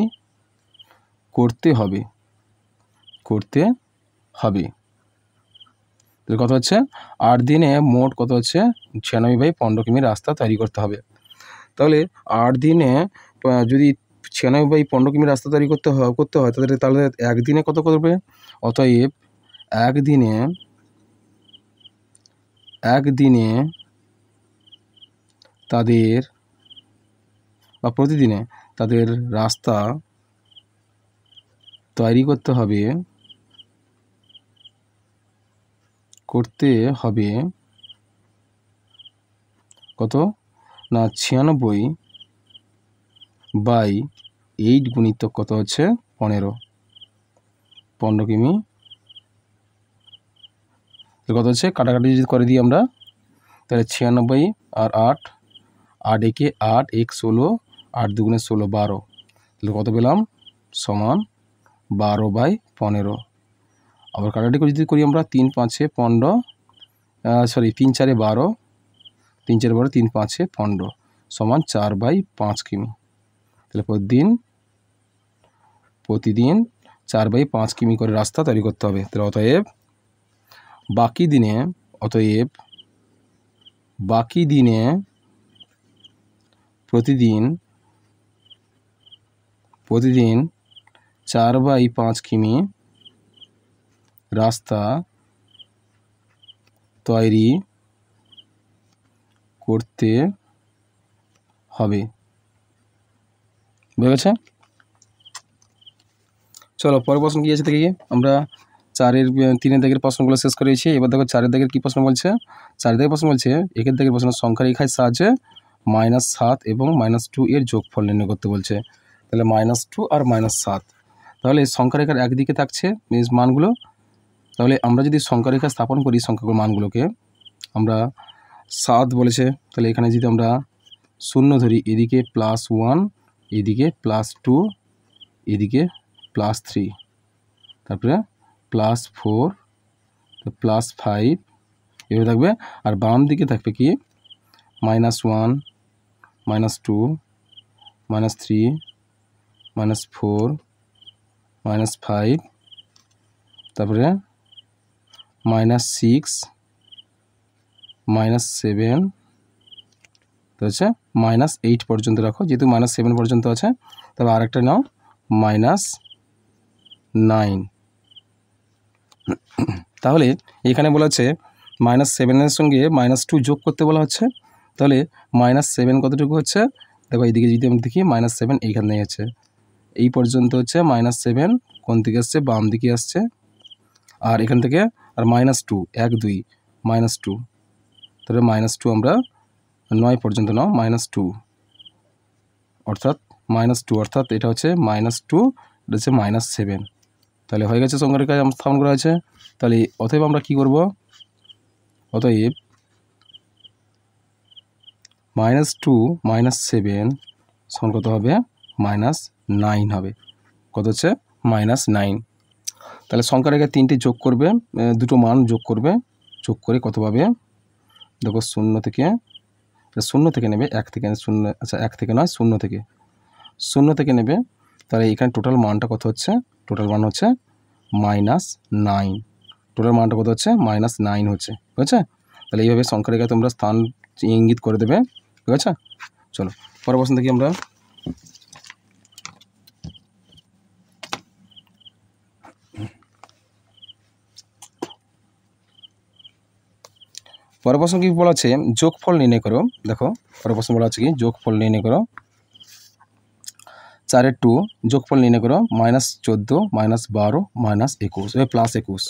কত হচ্ছে? 8 দিনে মোট কত হচ্ছে? 96/15 কিমি রাস্তা তৈরি করতে হবে। তাহলে 8 দিনে যদি 96/15 কিমি রাস্তা তৈরি করতে হয় তাহলে একদিনে কত করবে? অতএব একদিনে তাদের বা প্রতিদিনে তাদের রাস্তা তৈরি করতে হবে কত না 96/8 গুণিতক কত হচ্ছে? 15 কিমি। কত হচ্ছে? কাটাকাটি যদি করে দিই আমরা তাহলে 96 আর 8 একে 8 এক 16, 8 দুগুণে 16 12। তাহলে কত পেলাম? সমান 12/15। আবার কাটাকাটি যদি করি আমরা 3 5 15 3 4 12, 3 4 12, 3 5 15 সমান 4/5 কিমি। তাহলে প্রতিদিন 4/5 কিমি করে রাস্তা তৈরি করতে হবে। তাহলে অতএব বাকি দিনে প্রতিদিন 4/5 কিমি রাস্তা তৈরি করতে হবে। বুঝে গেছে? চলো পরের প্রশ্ন কি আছে দেখি। আমরা 4-এর 3-এর দাগের প্রশ্নগুলো শেষ করেছি। এবার দেখো 4-এর দাগের কী প্রশ্ন বলছে? 4-এর দাগের প্রশ্ন বলছে একের দাগের প্রশ্ন সংখ্যা রেখার সাহায্যে -7 এবং -2 এর যোগফল নির্ণয় করতে বলছে। তাহলে -2 আর -7, তাহলে সংখ্যা রেখার একদিকে থাকছে মানগুলো। তাহলে আমরা যদি সংখ্যা রেখা স্থাপন করি সংখ্যাগুলো মানগুলোকে, আমরা 7 বলেছে, তাহলে এখানে যদি আমরা 0 ধরি, এদিকে +1, এদিকে +2, এদিকে +3, তারপরে +4, +5 এভাবে থাকবে। আর বাম দিকে থাকবে কি? -1, -2, -3, -4, -5, তারপরে -6, -7, তো হচ্ছে -8 পর্যন্ত রাখো, যেহেতু -7 পর্যন্ত আছে। তবে আরেকটা নাও -9। তাহলে এখানে বলা হচ্ছে -7-এর সঙ্গে -2 যোগ করতে বলা হচ্ছে। তাহলে -7 কতটুকু হচ্ছে? দেখো এইদিকে যদি আমি দেখি -7 এইখানে আছে, এই পর্যন্ত হচ্ছে -7 কোন দিকে আসছে? বাম দিকে আসছে। আর এখান থেকে আর -2 1 2 -2, তাহলে -2 আমরা 9 পর্যন্ত নাও, -2 অর্থাৎ -2, অর্থাৎ এটা হচ্ছে -2, এটা হচ্ছে -7। তাহলে হয়ে গেছে সংখ্যারেখা স্থাপন করা আছে। তাহলে অতএব আমরা কি করব, অতএব -2 -7 সমান কত হবে, -9 হবে। কত হচ্ছে, -9। তাহলে সংখ্যারেখা 3টি যোগ করবে, দুটো মান যোগ করবে, যোগ করে কত পাবে দেখো, 0 থেকে নেবে, 1 থেকে 0, আচ্ছা 1 থেকে নয়, 0 থেকে নেবে। তাহলে এখানে টোটাল মানটা কত হচ্ছে, টোটাল মান হচ্ছে -9। টোটাল মানটা কত হচ্ছে, -9 হচ্ছে। ঠিক আছে, তাহলে এইভাবে সংখ্যারেখা তোমরা স্থান ইঙ্গিত করে দেবে। ঠিক আছে, চলো পরের প্রশ্ন দেখি আমরা। পরের প্রশ্ন কি বলা আছে, যোগফল নির্ণয় করো। দেখো পরের প্রশ্ন বলা আছে কি, যোগফল নির্ণয় করো। 4 2 যোগফল নির্ণয় করো, -14 -12 -21 +21।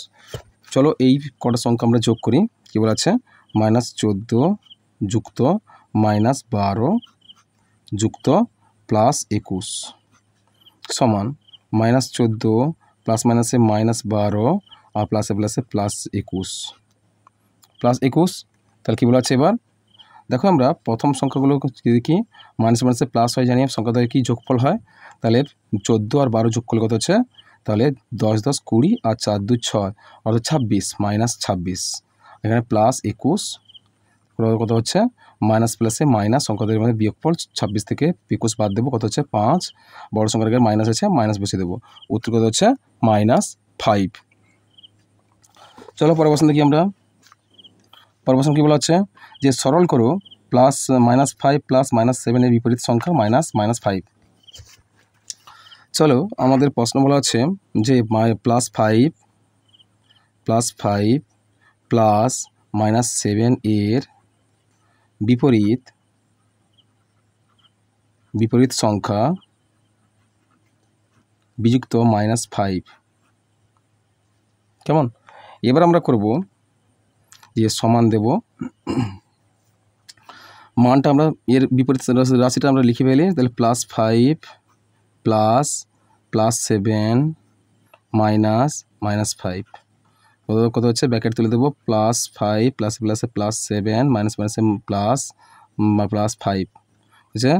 চলো এই কটা সংখ্যা আমরা যোগ করি। কি বলা আছে, -14 যুক্ত -12 যুক্ত +21 সমান -14 প্লাস মাইনাসে -12 আর প্লাসে প্লাসে +21 তাহলে কী বলা আছে এবার দেখো, আমরা প্রথম সংখ্যাগুলো যদি কি মাইনাসে মাইনাসে প্লাস হয় জানি, সংখ্যা দ্বারা কি যোগফল হয়। তাহলে 14 আর 12 যোগ করলে কত হচ্ছে, তাহলে 10 10 20 আর 4 2 6 অর্থাৎ 26 -26। এখানে +21 কত হচ্ছে, মাইনাস প্লাসে মাইনাস, সংখ্যাদের মধ্যে বিয়োগফল 26 থেকে 21 বাদ দেবো, কত হচ্ছে 5। বড় সংখ্যার মাইনাস আছে, মাইনাস বসিয়ে দেবো, উত্তর কত হচ্ছে -5। চলো পরের প্রশ্ন দেখি আমরা। পরের প্রশ্ন কী বলা হচ্ছে, যে সরল করো +-5 + -7 এর বিপরীত সংখ্যা -5। চলো আমাদের প্রশ্ন বলা হচ্ছে যে +5 + -7 এর বিপরীত সংখ্যা বিযুক্ত -5। কেমন, এবার আমরা করব যে সমান দেব, মানটা আমরা এর বিপরীত রাশিটা আমরা লিখে ফেলি। তাহলে +5 +7 -5 কত হচ্ছে, ব্র্যাকেট তুলে দেবো, +5 প্লাসে প্লাসে +7 মাইনাস মাইনাসে +5 হচ্ছে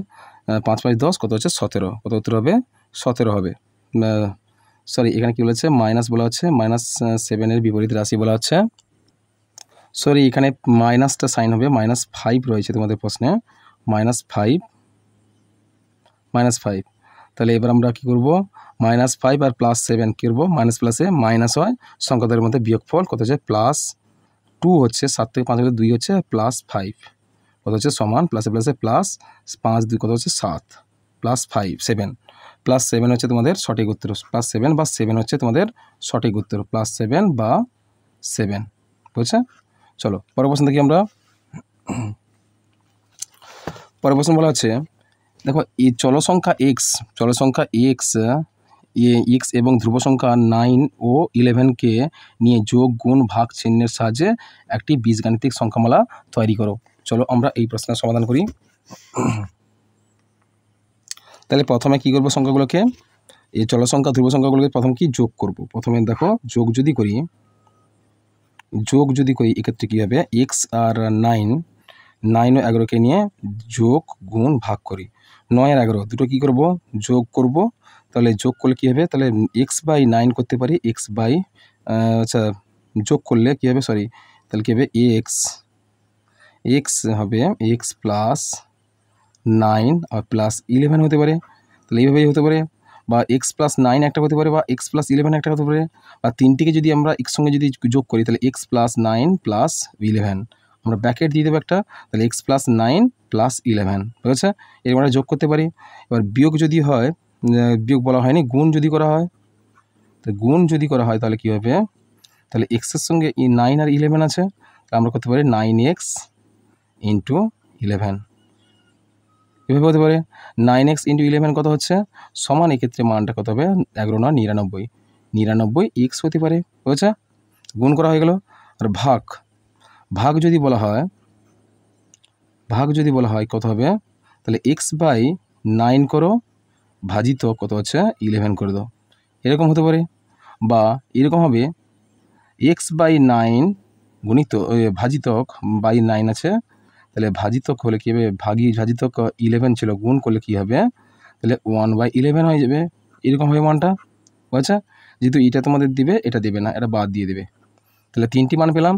5 5 10 কত হচ্ছে 17। কত উত্তর হবে, 17 হবে। সরি, এখানে কী বলেছে, মাইনাস বলা হচ্ছে, -7 এর বিপরীত রাশি বলা হচ্ছে। সরি, এখানে মাইনাসটা সাইন হবে, -5 রয়েছে তোমাদের প্রশ্নে, -5। তাহলে এবার আমরা কী করব, -5 আর +7 কী করবো, মাইনাস প্লাসে মাইনাস হয়, সংখ্যাদের মধ্যে বিয়োগফল কত হচ্ছে, +2 হচ্ছে, 7 থেকে 5 2 হচ্ছে, +5 কত হচ্ছে সমান, প্লাসে প্লাসে +5 2 কত হচ্ছে 7 +5 7 +7 হচ্ছে তোমাদের সঠিক উত্তর। +7 বা 7 হচ্ছে তোমাদের সঠিক উত্তর, +7 বা 7। বুঝছে, চলো পরের প্রশ্ন দেখি আমরা। পরের প্রশ্ন বলা হচ্ছে, দেখো এই চল সংখ্যা x এবং ধ্রুব সংখ্যা 9 ও 11কে নিয়ে যোগ গুণ ভাগ চিহ্নের সাহায্যে একটি বীজগাণিতিক সংখ্যামালা তৈরি করো। চলো আমরা এই প্রশ্নের সমাধান করি। তাহলে প্রথমে কি করব, সংখ্যাগুলোকে, এই চল সংখ্যা ধ্রুব সংখ্যাগুলোকে প্রথম কি যোগ করব। প্রথমে দেখো যোগ যদি করি এক্ষেত্রে কী হবে, x আর 9 ও 11কে নিয়ে যোগ গুণ ভাগ করি। 9 আর 11 দুটো কী করব, যোগ করব। তাহলে যোগ করলে কী হবে, তাহলে x/9 করতে পারি, আচ্ছা যোগ করলে কী হবে, সরি তাহলে কী হবে, x হবে x +9 আর +11 হতে পারে। তাহলে এইভাবেই হতে পারে, বা x +9 একটা হতে পারে, বা x +11 একটা হতে পারে, বা তিনটিকে যদি আমরা x সঙ্গে যদি যোগ করি তাহলে x +9 +11, আমরা ব্র্যাকেট দিয়ে দেবো একটা, তাহলে x +9 +11 বুঝেছে। এর আমরা যোগ করতে পারি। এবার বিয়োগ যদি হয়, বিয়োগ বলা হয়নি, গুণ যদি করা হয়, তো গুণ যদি করা হয় তাহলে কী হবে, তাহলে এক্সের সঙ্গে 9 আর 11 আছে, তাহলে আমরা করতে পারি 9x × 11, এভাবে হতে পারে। 9x × 11 কত হচ্ছে সমান, এক্ষেত্রে মানটা কত হবে, 11 না 99x হতে পারে, বুঝেছে। গুণ করা হয়ে গেল। আর ভাগ যদি বলা হয় কত হবে, তাহলে x/9 9 করো ভাজিত কত হচ্ছে 11 করে দাও, এরকম হতে পারে। বা এরকম হবে x/9 গুণিত ভাজিতক বাই 9 আছে, তাহলে ভাজিতক হলে কী হবে, ভাজিতক 11 ছিল, গুণ করলে কী হবে, তাহলে 1/11 হয়ে যাবে, এরকম হবে মানটা। বুঝছে? যেহেতু এটা তোমাদের দিবে, এটা দেবে না, এটা বাদ দিয়ে দেবে। তাহলে 3টি মান পেলাম।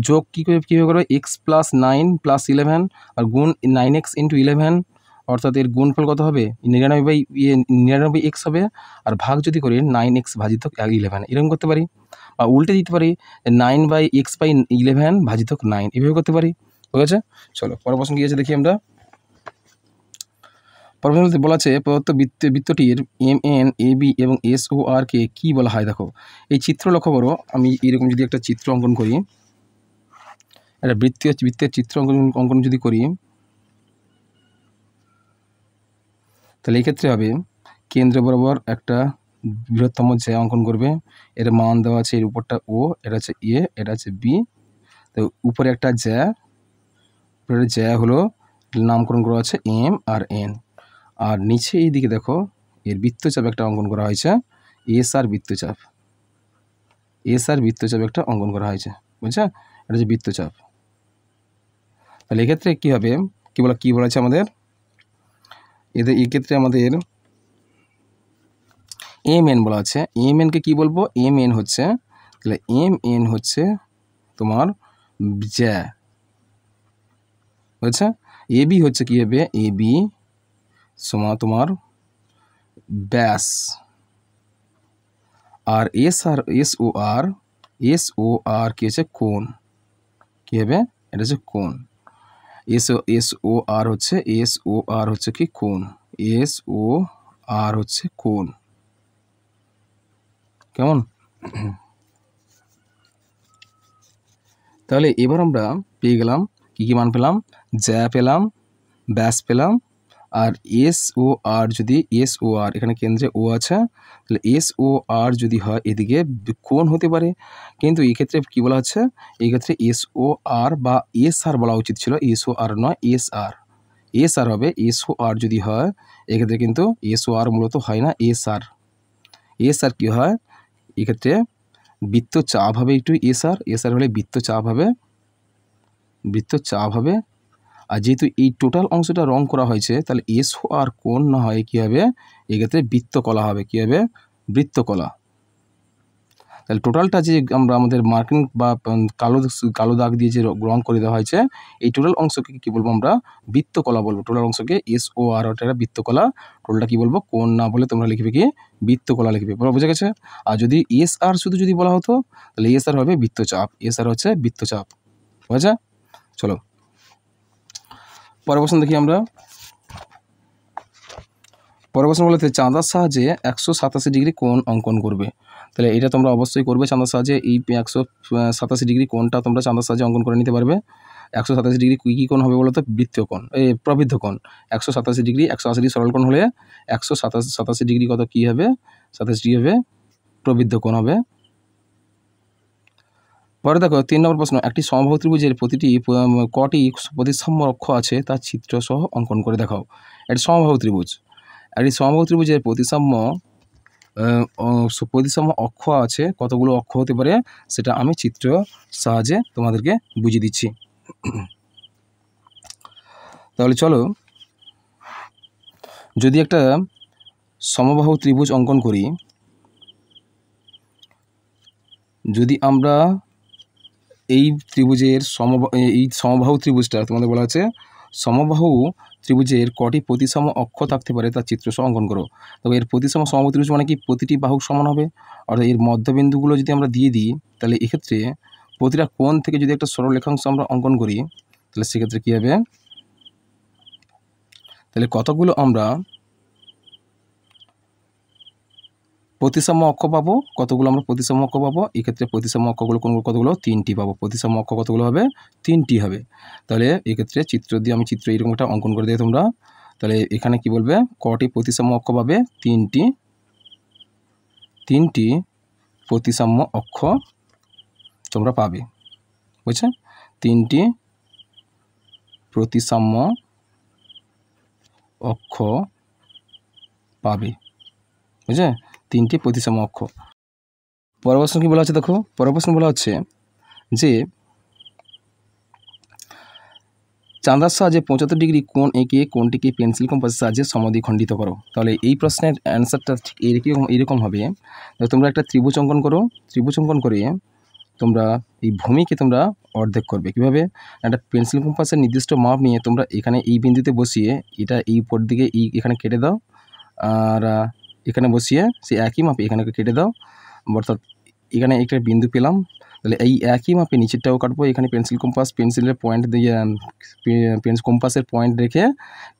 যোগ কীভাবে করবে, x+9 + 11 আর গুণ 9x × 11, অর্থাৎ এর গুণফল কত হবে, 99x হবে। আর ভাগ যদি করি 9x ভাজিতক 11, এরকম করতে পারি। বা উল্টে দিতে পারি 9/x/11 ভাজিতক 9, এভাবে করতে পারি। ঠিক আছে? চলো পরের প্রশ্ন কী আছে দেখি আমরা। পরের প্রশ্ন বলা আছে প্রদত্ত বৃত্তটির MN, AB এবং SOR কে কী বলা হয়। দেখো এই চিত্র লক্ষ্য করো, আমি এরকম যদি একটা চিত্র অঙ্কন করি, একটা বৃত্তের চিত্র অঙ্কন যদি করি, তাহলে এই ক্ষেত্রে হবে কেন্দ্র বরাবর একটা বৃহত্তম জ্যা অঙ্কন করবে, এর মান দেওয়া আছে, এর উপরটা O, এটা হচ্ছে A, এটা হচ্ছে B। তো উপরে একটা জ্যা, উপরের জ্যা হলো নামকরণ করা আছে M আর N। আর নিচে এই দিকে দেখো এর বৃত্তচাপ একটা অঙ্কন করা হয়েছে, SR বৃত্তচাপ, SR বৃত্তচাপ একটা অঙ্কন করা হয়েছে। বুঝছো? এটা হচ্ছে বৃত্তচাপ। তাহলে এক্ষেত্রে কী হবে, কী বলা আছে আমাদের, এক্ষেত্রে আমাদের MN বলা আছে। MN কে কী বলবো, MN হচ্ছে, তাহলে MN হচ্ছে তোমার জ্যা। বুঝছে? AB হচ্ছে কী হবে, AB সমান তোমার ব্যাস। আর SOR কী হচ্ছে, কোণ। কী হবে, এটা হচ্ছে কোণ। SOR হচ্ছে কি, কোণ। SOR হচ্ছে কোণ। কেমন? তাহলে এবার আমরা পেয়ে গেলাম কী মান পেলাম, জ্যা পেলাম, ব্যাস পেলাম। আর SOR যদি SOR এখানে কেন্দ্রে O আছে, তাহলে SOR যদি হয় এদিকে কোণ হতে পারে। কিন্তু এই ক্ষেত্রে কী বলা হচ্ছে, এই ক্ষেত্রে SOR বা SR বলা উচিত ছিল, SOR নয়, SR হবে। SOR যদি হয় এক্ষেত্রে কিন্তু SOR মূলত হয় না, SR কী হয় এক্ষেত্রে, বৃত্তচাপ হবে একটু, SR হলে বৃত্তচাপ হবে। আর যেহেতু এই টোটাল অংশটা রং করা হয়েছে, তাহলে SOR কোণ না হয় কী হবে, এক্ষেত্রে বৃত্তকলা হবে। কী হবে, বৃত্তকলা। তাহলে টোটালটা যে আমরা আমাদের মার্কিং বা কালো দাগ দিয়ে যে রং করে দেওয়া হয়েছে, এই টোটাল অংশকে কী বলবো আমরা, বৃত্তকলা বলবো। টোটাল অংশকে SOR ওটা বৃত্তকলা, টোটালটা কী বলবো, কোণ না বলে তোমরা লিখবে কি, বৃত্তকলা লিখবে। বোঝা গেছে? আর যদি SR শুধু যদি বলা হতো, তাহলে SR হবে বৃত্তচাপ, SR হচ্ছে বৃত্তচাপ। বুঝা? চলো পরের প্রশ্ন দেখি আমরা। পরের প্রশ্ন বলতে চাঁদার সাহায্যে 187 ডিগ্রি কোণ অঙ্কন করবে। তাহলে এটা তোমরা অবশ্যই করবে চাঁদার সাহায্যে। এই 187 ডিগ্রি কোণটা তোমরা চাঁদার সাহায্যে অঙ্কন করে নিতে পারবে। 187 ডিগ্রি কী কোণ হবে বলো তো, বৃত্তীয় কোণ, প্রবৃদ্ধ কোণ। 187 ডিগ্রি, 180 ডিগ্রি সরল কোণ হলে 187 ডিগ্রি কত কী হবে, 27 ডিগ্রি হবে প্রবৃদ্ধ কোণ হবে। পরে দেখো 3 নম্বর প্রশ্ন, একটি সমবাহু ত্রিভুজের প্রতিটি কটি প্রতিসাম্য অক্ষ আছে তার চিত্র সহ অঙ্কন করে দেখাও। একটি সমবাহু ত্রিভুজ, একটি সমবাহু ত্রিভুজের প্রতিসাম্য অক্ষ আছে, কতগুলো অক্ষ হতে পারে সেটা আমি চিত্র সাহায্যে তোমাদেরকে বুঝিয়ে দিচ্ছি। তাহলে চলো, যদি একটা সমবাহু ত্রিভুজ অঙ্কন করি, যদি আমরা এই ত্রিভুজের এই সমবাহু ত্রিভুজটা তোমাদের বলা আছে, সমবাহু ত্রিভুজের কটি প্রতিসম অক্ষ থাকতে পারে তার চিত্র সহ অঙ্কন করো। তবে এর প্রতিসম সমবাহু ত্রিভুজ মানে কি, প্রতিটি বাহুক সমান হবে। অর্থাৎ এর মধ্যবিন্দুগুলো যদি আমরা দিয়ে দিই, তাহলে এক্ষেত্রে প্রতিটা কোণ থেকে যদি একটা সরলরেখাংশ আমরা অঙ্কন করি, তাহলে সেক্ষেত্রে কী হবে, তাহলে কতগুলো আমরা প্রতিসাম্য অক্ষ পাবো, এক্ষেত্রে প্রতিসাম্য অক্ষগুলো কতগুলো, 3টি পাবো। প্রতিসাম্য অক্ষ কতগুলো হবে, 3টি হবে। তাহলে এক্ষেত্রে আমি চিত্র এরকম একটা অঙ্কন করে দিই তোমরা। তাহলে এখানে কি বলবে, কটি প্রতিসাম্য অক্ষ পাবে, 3টি প্রতিসাম্য অক্ষ তোমরা পাবে। বুঝছো? 3টি প্রতিসাম্য অক্ষ পাবে, বুঝলে? 3টি প্রতিসম অক্ষ। পরের প্রশ্ন কী বলা হচ্ছে দেখো, পরের প্রশ্ন বলা হচ্ছে যে চাঁদার সাহায্যে 75 ডিগ্রি কোণ এঁকে কোণটিকে পেন্সিল কম্পাসের সাহায্যে সমদ্বিখণ্ডিত করো। তাহলে এই প্রশ্নের অ্যান্সারটা ঠিক এরকম হবে। তোমরা একটা ত্রিভুজ অঙ্কন করো, ত্রিভুজ অঙ্কন করে তোমরা এই ভূমিকে তোমরা অর্ধেক করবে। কীভাবে? একটা পেন্সিল কম্পাসের নির্দিষ্ট মাপ নিয়ে তোমরা এখানে এই বিন্দুতে বসিয়ে এটা এই উপর দিকে এখানে কেটে দাও, আর এখানে বসিয়ে সেই একই মাপে এখানে কেটে দাও। অর্থাৎ এখানে একটা বিন্দু পেলাম, তাহলে এই একই মাপে নিচেরটাও কাটবো। এখানে পেন্সিলের পয়েন্ট দিয়ে কম্পাসের পয়েন্ট রেখে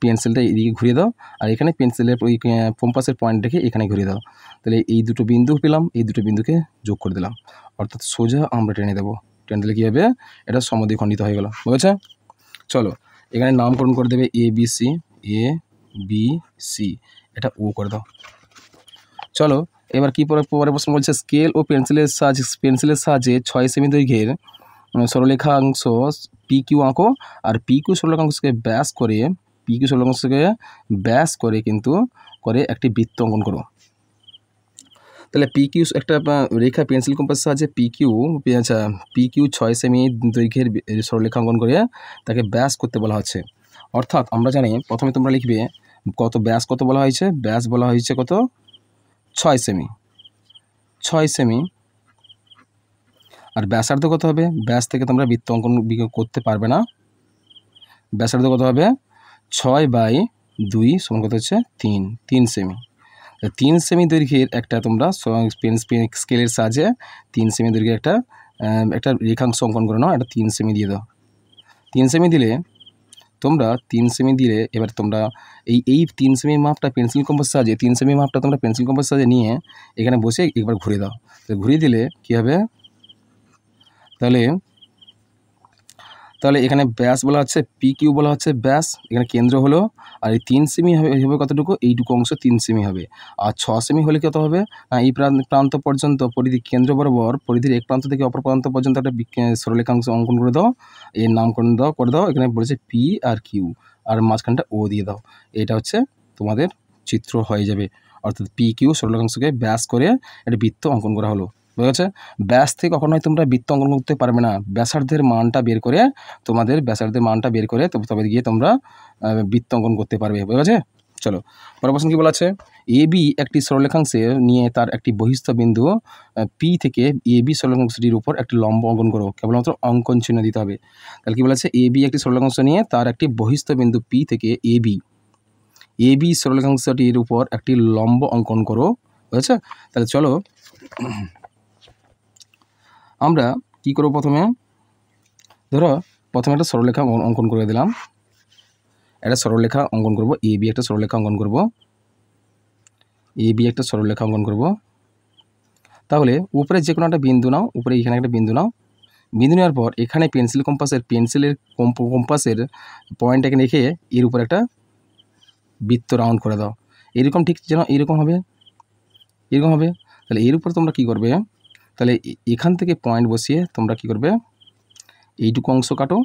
পেন্সিলটা এদিকে ঘুরিয়ে দাও, আর এখানে পেন্সিলের ওই কম্পাসের পয়েন্ট রেখে এখানে ঘুরিয়ে দাও। তাহলে এই দুটো বিন্দু পেলাম, এই দুটো বিন্দুকে যোগ করে দিলাম, অর্থাৎ সোজা আমরা টেনে দেবো। টেনে দিলে কী হবে? এটা সমদ্বিখণ্ডিত হয়ে গেল, বুঝেছে? চলো এখানে নামকরণ করে দেবে এ বি সি, এটা ও করে দাও। চলো এবার কী পরে প্রশ্ন বলছে, স্কেল ও পেন্সিলের সাহায্যে 6 সেমি দৈর্ঘ্যের সরলরেখাংশ পি কিউ আঁকো, আর পি কিউ সরলরেখাংশকে ব্যাস করে কিন্তু একটি বৃত্ত অঙ্কন করো। তাহলে পি কিউ একটা রেখা পেন্সিল কম্পাসের সাহায্যে পি কিউ 6 সেমি দৈর্ঘ্যের সরলরেখা অঙ্কন করে তাকে ব্যাস করতে বলা হচ্ছে। অর্থাৎ আমরা জানি প্রথমে তোমরা লিখবে ব্যাস কত বলা হয়েছে, ব্যাস বলা হয়েছে কত? 6 সেমি। আর ব্যাসার্ধ কত হবে? ব্যাস থেকে তোমরা বৃত্ত অঙ্কন করতে পারবে না। ব্যাসার্ধ কত হবে? 6/2 সমান কত হচ্ছে? 3 সেমি। 3 সেমি দৈর্ঘ্যের একটা তোমরা স্কেলের সাহায্যে 3 সেমি দৈর্ঘ্যের একটা রেখাংশ অঙ্কন করে নাও। এটা 3 সেমি দিয়ে দাও। 3 সেমি দিলে এবার তোমরা এই 3 সেমি মাপটা পেন্সিল কম্পাসের সাহায্যে 3 সেমি মাপটা তোমরা পেন্সিল কম্পাসের সাহায্যে নিয়ে এখানে বসে একবার ঘুরিয়ে দাও। তো ঘুরিয়ে দিলে কী হবে? তাহলে এখানে ব্যাস বলা হচ্ছে পি কিউ বলা হচ্ছে ব্যাস, এখানে কেন্দ্র হলো। আর এই 3 সেমি হবে কতটুকু? এইটুকু অংশ 3 সেমি হবে। আর 6 সেমি হলে কত হবে? এই প্রান্ত পর্যন্ত কেন্দ্র বরাবর পরিধির এক প্রান্ত থেকে অপর প্রান্ত পর্যন্ত একটা সরলরেখাংশ অঙ্কন করে দাও। এর নামকরণ করে দাও। এখানে বলেছে পি আর কিউ, আর মাঝখানটা ও দিয়ে দাও। এটা হচ্ছে তোমাদের চিত্র হয়ে যাবে। অর্থাৎ পি কিউ সরলরেখাংশকে ব্যাস করে একটা বৃত্ত অঙ্কন করা হলো, বুঝা গেছে? ব্যাস থেকে কখনোই তোমরা বৃত্ত অঙ্কন করতে পারবে না। ব্যাসার্ধের মানটা বের করে তবে গিয়ে তোমরা বৃত্ত অঙ্কন করতে পারবে, বুঝা গেছে? চলো পরের প্রশ্ন কী বলা আছে, এ বি একটি সরলরেখাংশে নিয়ে তার একটি বহিস্থ বিন্দু পি থেকে এ বি সরলরেখাংশটির উপর একটি লম্ব অঙ্কন করো। কেবলমাত্র অঙ্কন চিহ্ন দিতে হবে। তাহলে কী বলা আছে, এ বি একটি সরলরেখাংশ নিয়ে তার একটি বহিস্থ বিন্দু পি থেকে এ বি সরলরেখাংশটির উপর একটি লম্ব অঙ্কন করো, বুঝেছে? তাহলে চলো আমরা কি করব, প্রথমে একটা সরলরেখা অঙ্কন করে দিলাম। একটা সরলরেখা অঙ্কন করব, এ বি একটা সরলরেখা অঙ্কন করব। তাহলে উপরে যে কোনো একটা বিন্দু নাও, উপরে এখানে একটা বিন্দু নাও। বিন্দু নেওয়ার পর এখানে পেন্সিলের কম্পাসের পয়েন্টটাকে রেখে এর উপর একটা বৃত্ত রাউন্ড করে দাও। এরকম ঠিক যেন এরকম হবে। তাহলে এর উপর তোমরা কী করবে, তাহলে এখান থেকে পয়েন্ট বসিয়ে তোমরা কী করবে, এইটুকু অংশ কাটো,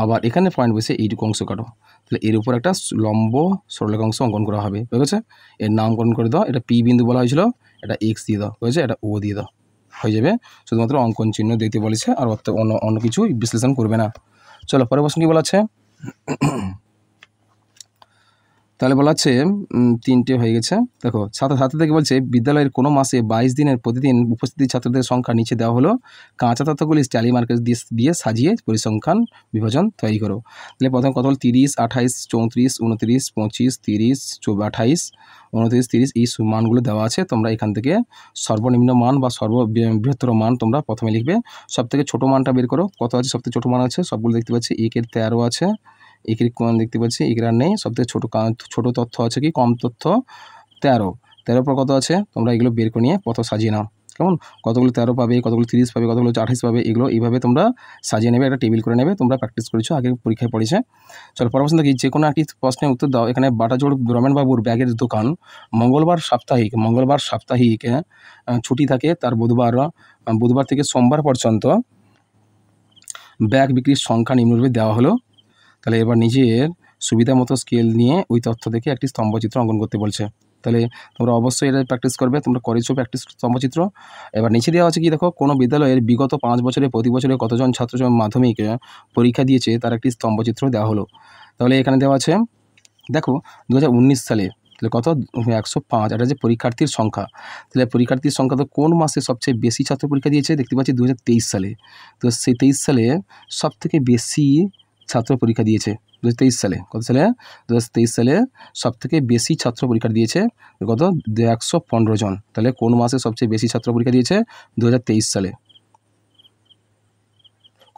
আবার এখানে পয়েন্ট বসিয়ে এইটুকু অংশ কাটো। তাহলে এর উপর একটা লম্ব সরলরেখাংশ অঙ্কন করা হবে, বুঝেছে? এর নামকরণ করে দাও। এটা পি বিন্দু বলা হয়েছিল, এটা এক্স দিয়ে দাও, বুঝেছে? এটা ও দিয়ে দাও, হয়ে যাবে। শুধুমাত্র অঙ্কন চিহ্ন দিতে বলেছে, আর অন্য কিছু বিশ্লেষণ করবে না। চলো পরের প্রশ্ন কী বলা আছে, তাহলে বলা আছে 3টে হয়ে গেছে। দেখো ছাত্র থেকে বলছে, বিদ্যালয়ের কোনো মাসে 22 দিনের প্রতিদিন উপস্থিতি ছাত্রদের সংখ্যা নিচে দেওয়া হলো। কাঁচা তথ্যগুলি ট্যালি মার্কার দিয়ে সাজিয়ে পরিসংখ্যান বিভাজন তৈরি করো। তাহলে প্রথমে কত হল, 30, 28, 34, 29, 25, 30, 28, 29, 30 এই মানগুলো দেওয়া আছে। তোমরা এখান থেকে সর্বনিম্ন মান বা বৃহত্তর মান তোমরা প্রথমে লিখবে। সবথেকে ছোটো মানটা বের করো, কত আছে? সবথেকে ছোটো মান আছে, সবগুলো দেখতে পাচ্ছি। একের 13 আছে, একের দেখতে পাচ্ছি, একের আর নেই। সবথেকে ছোটো তথ্য আছে কি, কম তথ্য 13 পর কত আছে, তোমরা এগুলো বের করে নিয়ে কত সাজিয়ে নাও। কেমন? কতগুলো 13 পাবে, কতগুলো 30 পাবে, কতগুলো 28 পাবে, এগুলো এইভাবে তোমরা সাজিয়ে নেবে, একটা টেবিল করে নেবে। তোমরা প্র্যাকটিস করেছো, আগে পরীক্ষায় পড়েছে। চলো পরের প্রশ্ন দেখি, যে কোনো একটি প্রশ্নের উত্তর দাও। এখানে বাটাজোড় রমেনবাবুর ব্যাগের দোকান মঙ্গলবার সাপ্তাহিক ছুটি থাকে। তার বুধবার থেকে সোমবার পর্যন্ত ব্যাগ বিক্রির সংখ্যা নিম্নরূপে দেওয়া হলো। তাহলে এবার নিজের সুবিধা মতো স্কেল নিয়ে ওই তথ্য থেকে একটি স্তম্ভচিত্র অঙ্কন করতে বলছে। তাহলে তোমরা অবশ্যই এটা প্র্যাকটিস করবে, তোমরা করেছো প্র্যাকটিস স্তম্ভচিত্র। এবার নিচে দেওয়া আছে কি দেখো, কোনো বিদ্যালয়ের বিগত 5 বছরে প্রতি বছরে কতজন ছাত্র মাধ্যমিক পরীক্ষা দিয়েছে তার একটি স্তম্ভচিত্র দেওয়া হলো। তাহলে এখানে দেওয়া আছে দেখো 2019 সালে তাহলে কত 105, এটা যে পরীক্ষার্থীর সংখ্যা। তাহলে পরীক্ষার্থীর সংখ্যা তো কোন মাসে সবচেয়ে বেশি ছাত্র পরীক্ষা দিয়েছে, দেখতে পাচ্ছি 2023 সালে। তো সেই 23 সালে সবথেকে বেশি ছাত্র পরীক্ষা দিয়েছে। 2023 সালে কত সালে, 2023 সালে সবথেকে বেশি ছাত্র পরীক্ষা দিয়েছে কত 115 জন। তাহলে কোন মাসে সবচেয়ে বেশি ছাত্র পরীক্ষা দিয়েছে, 2023 সালে।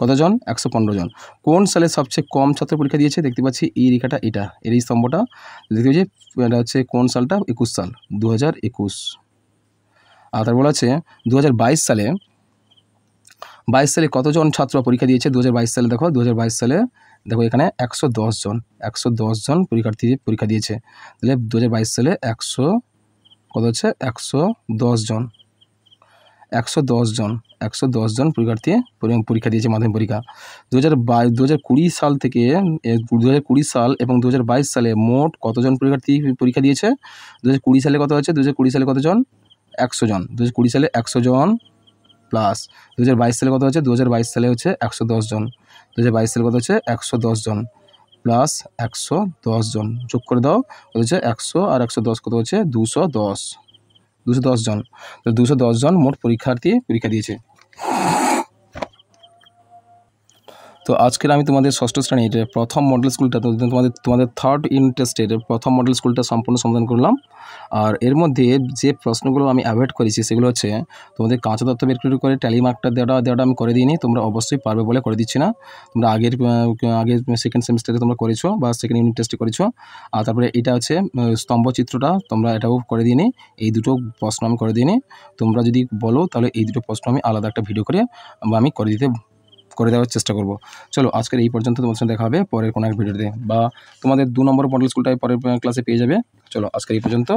কতজন, 115 জন। কোন সালে সবচেয়ে কম ছাত্র পরীক্ষা দিয়েছে, দেখতে পাচ্ছি এই রেখাটা, এটা এর এই স্তম্ভটা দেখতে পাচ্ছি, এটা হচ্ছে কোন সালটা, 21 সাল, 2021। আর তারপর আছে 2022 সালে, 22 সালে কতজন ছাত্র পরীক্ষা দিয়েছে, 2022 সালে দেখো 2022 সালে দেখো এখানে 110 জন, 110 জন পরীক্ষার্থী পরীক্ষা দিয়েছে। তাহলে 2022 সালে 100 কত হচ্ছে 110 জন, 110 জন, 110 জন পরীক্ষার্থী পরীক্ষা দিয়েছে মাধ্যমিক পরীক্ষা। 2020 সাল থেকে 2020 সাল এবং 2022 সালে মোট কতজন পরীক্ষার্থী পরীক্ষা দিয়েছে, 2020 সালে কত হচ্ছে, 2020 সালে কতজন, 100 জন, 2020 সালে 100 জন প্লাস 2022 সালে কত হচ্ছে, 2022 সালে হচ্ছে 110 জন, 2022 সালে কত হচ্ছে 110 জন প্লাস 110 জন যোগ করে দাও কত হচ্ছে 100 আর 110 কত হচ্ছে 210 জন। তো 210 জন মোট পরীক্ষার্থী পরীক্ষা দিয়েছে। তো আজকের আমি তোমাদের ষষ্ঠ শ্রেণীর প্রথম মডেল স্কুলটা তোমাদের থার্ড ইউনিট টেস্টের প্রথম মডেল স্কুলটা সম্পূর্ণ সমাধান করলাম। আর এর মধ্যে যে প্রশ্নগুলো আমি অ্যাভয়েড করেছি সেগুলো হচ্ছে তোমাদের কাঁচা তথ্য বের করে ট্যালি মার্কটা দেওয়াটা আমি করে দিইনি, তোমরা অবশ্যই পারবে বলে করে দিচ্ছি না। তোমরা আগের সেকেন্ড সেমিস্টারে তোমরা করেছো বা সেকেন্ড ইউনিট টেস্টে করেছো। আর তারপরে এটা হচ্ছে স্তম্ভচিত্রটা তোমরা এটাও করে দিইনি, এই দুটো প্রশ্ন আমি করে দিইনি। তোমরা যদি বলো তাহলে এই দুটো প্রশ্ন আমি আলাদা একটা ভিডিও করে আমি করে দেওয়ার চেষ্টা করব। চলো আজকের এই পর্যন্ত, তোমার সঙ্গে দেখা হবে পরের কোনো এক ভিডিওতে, বা তোমাদের 2 নম্বর মডেল স্কুলটাই পরের ক্লাসে পেয়ে যাবে। চলো আজকের এই পর্যন্ত।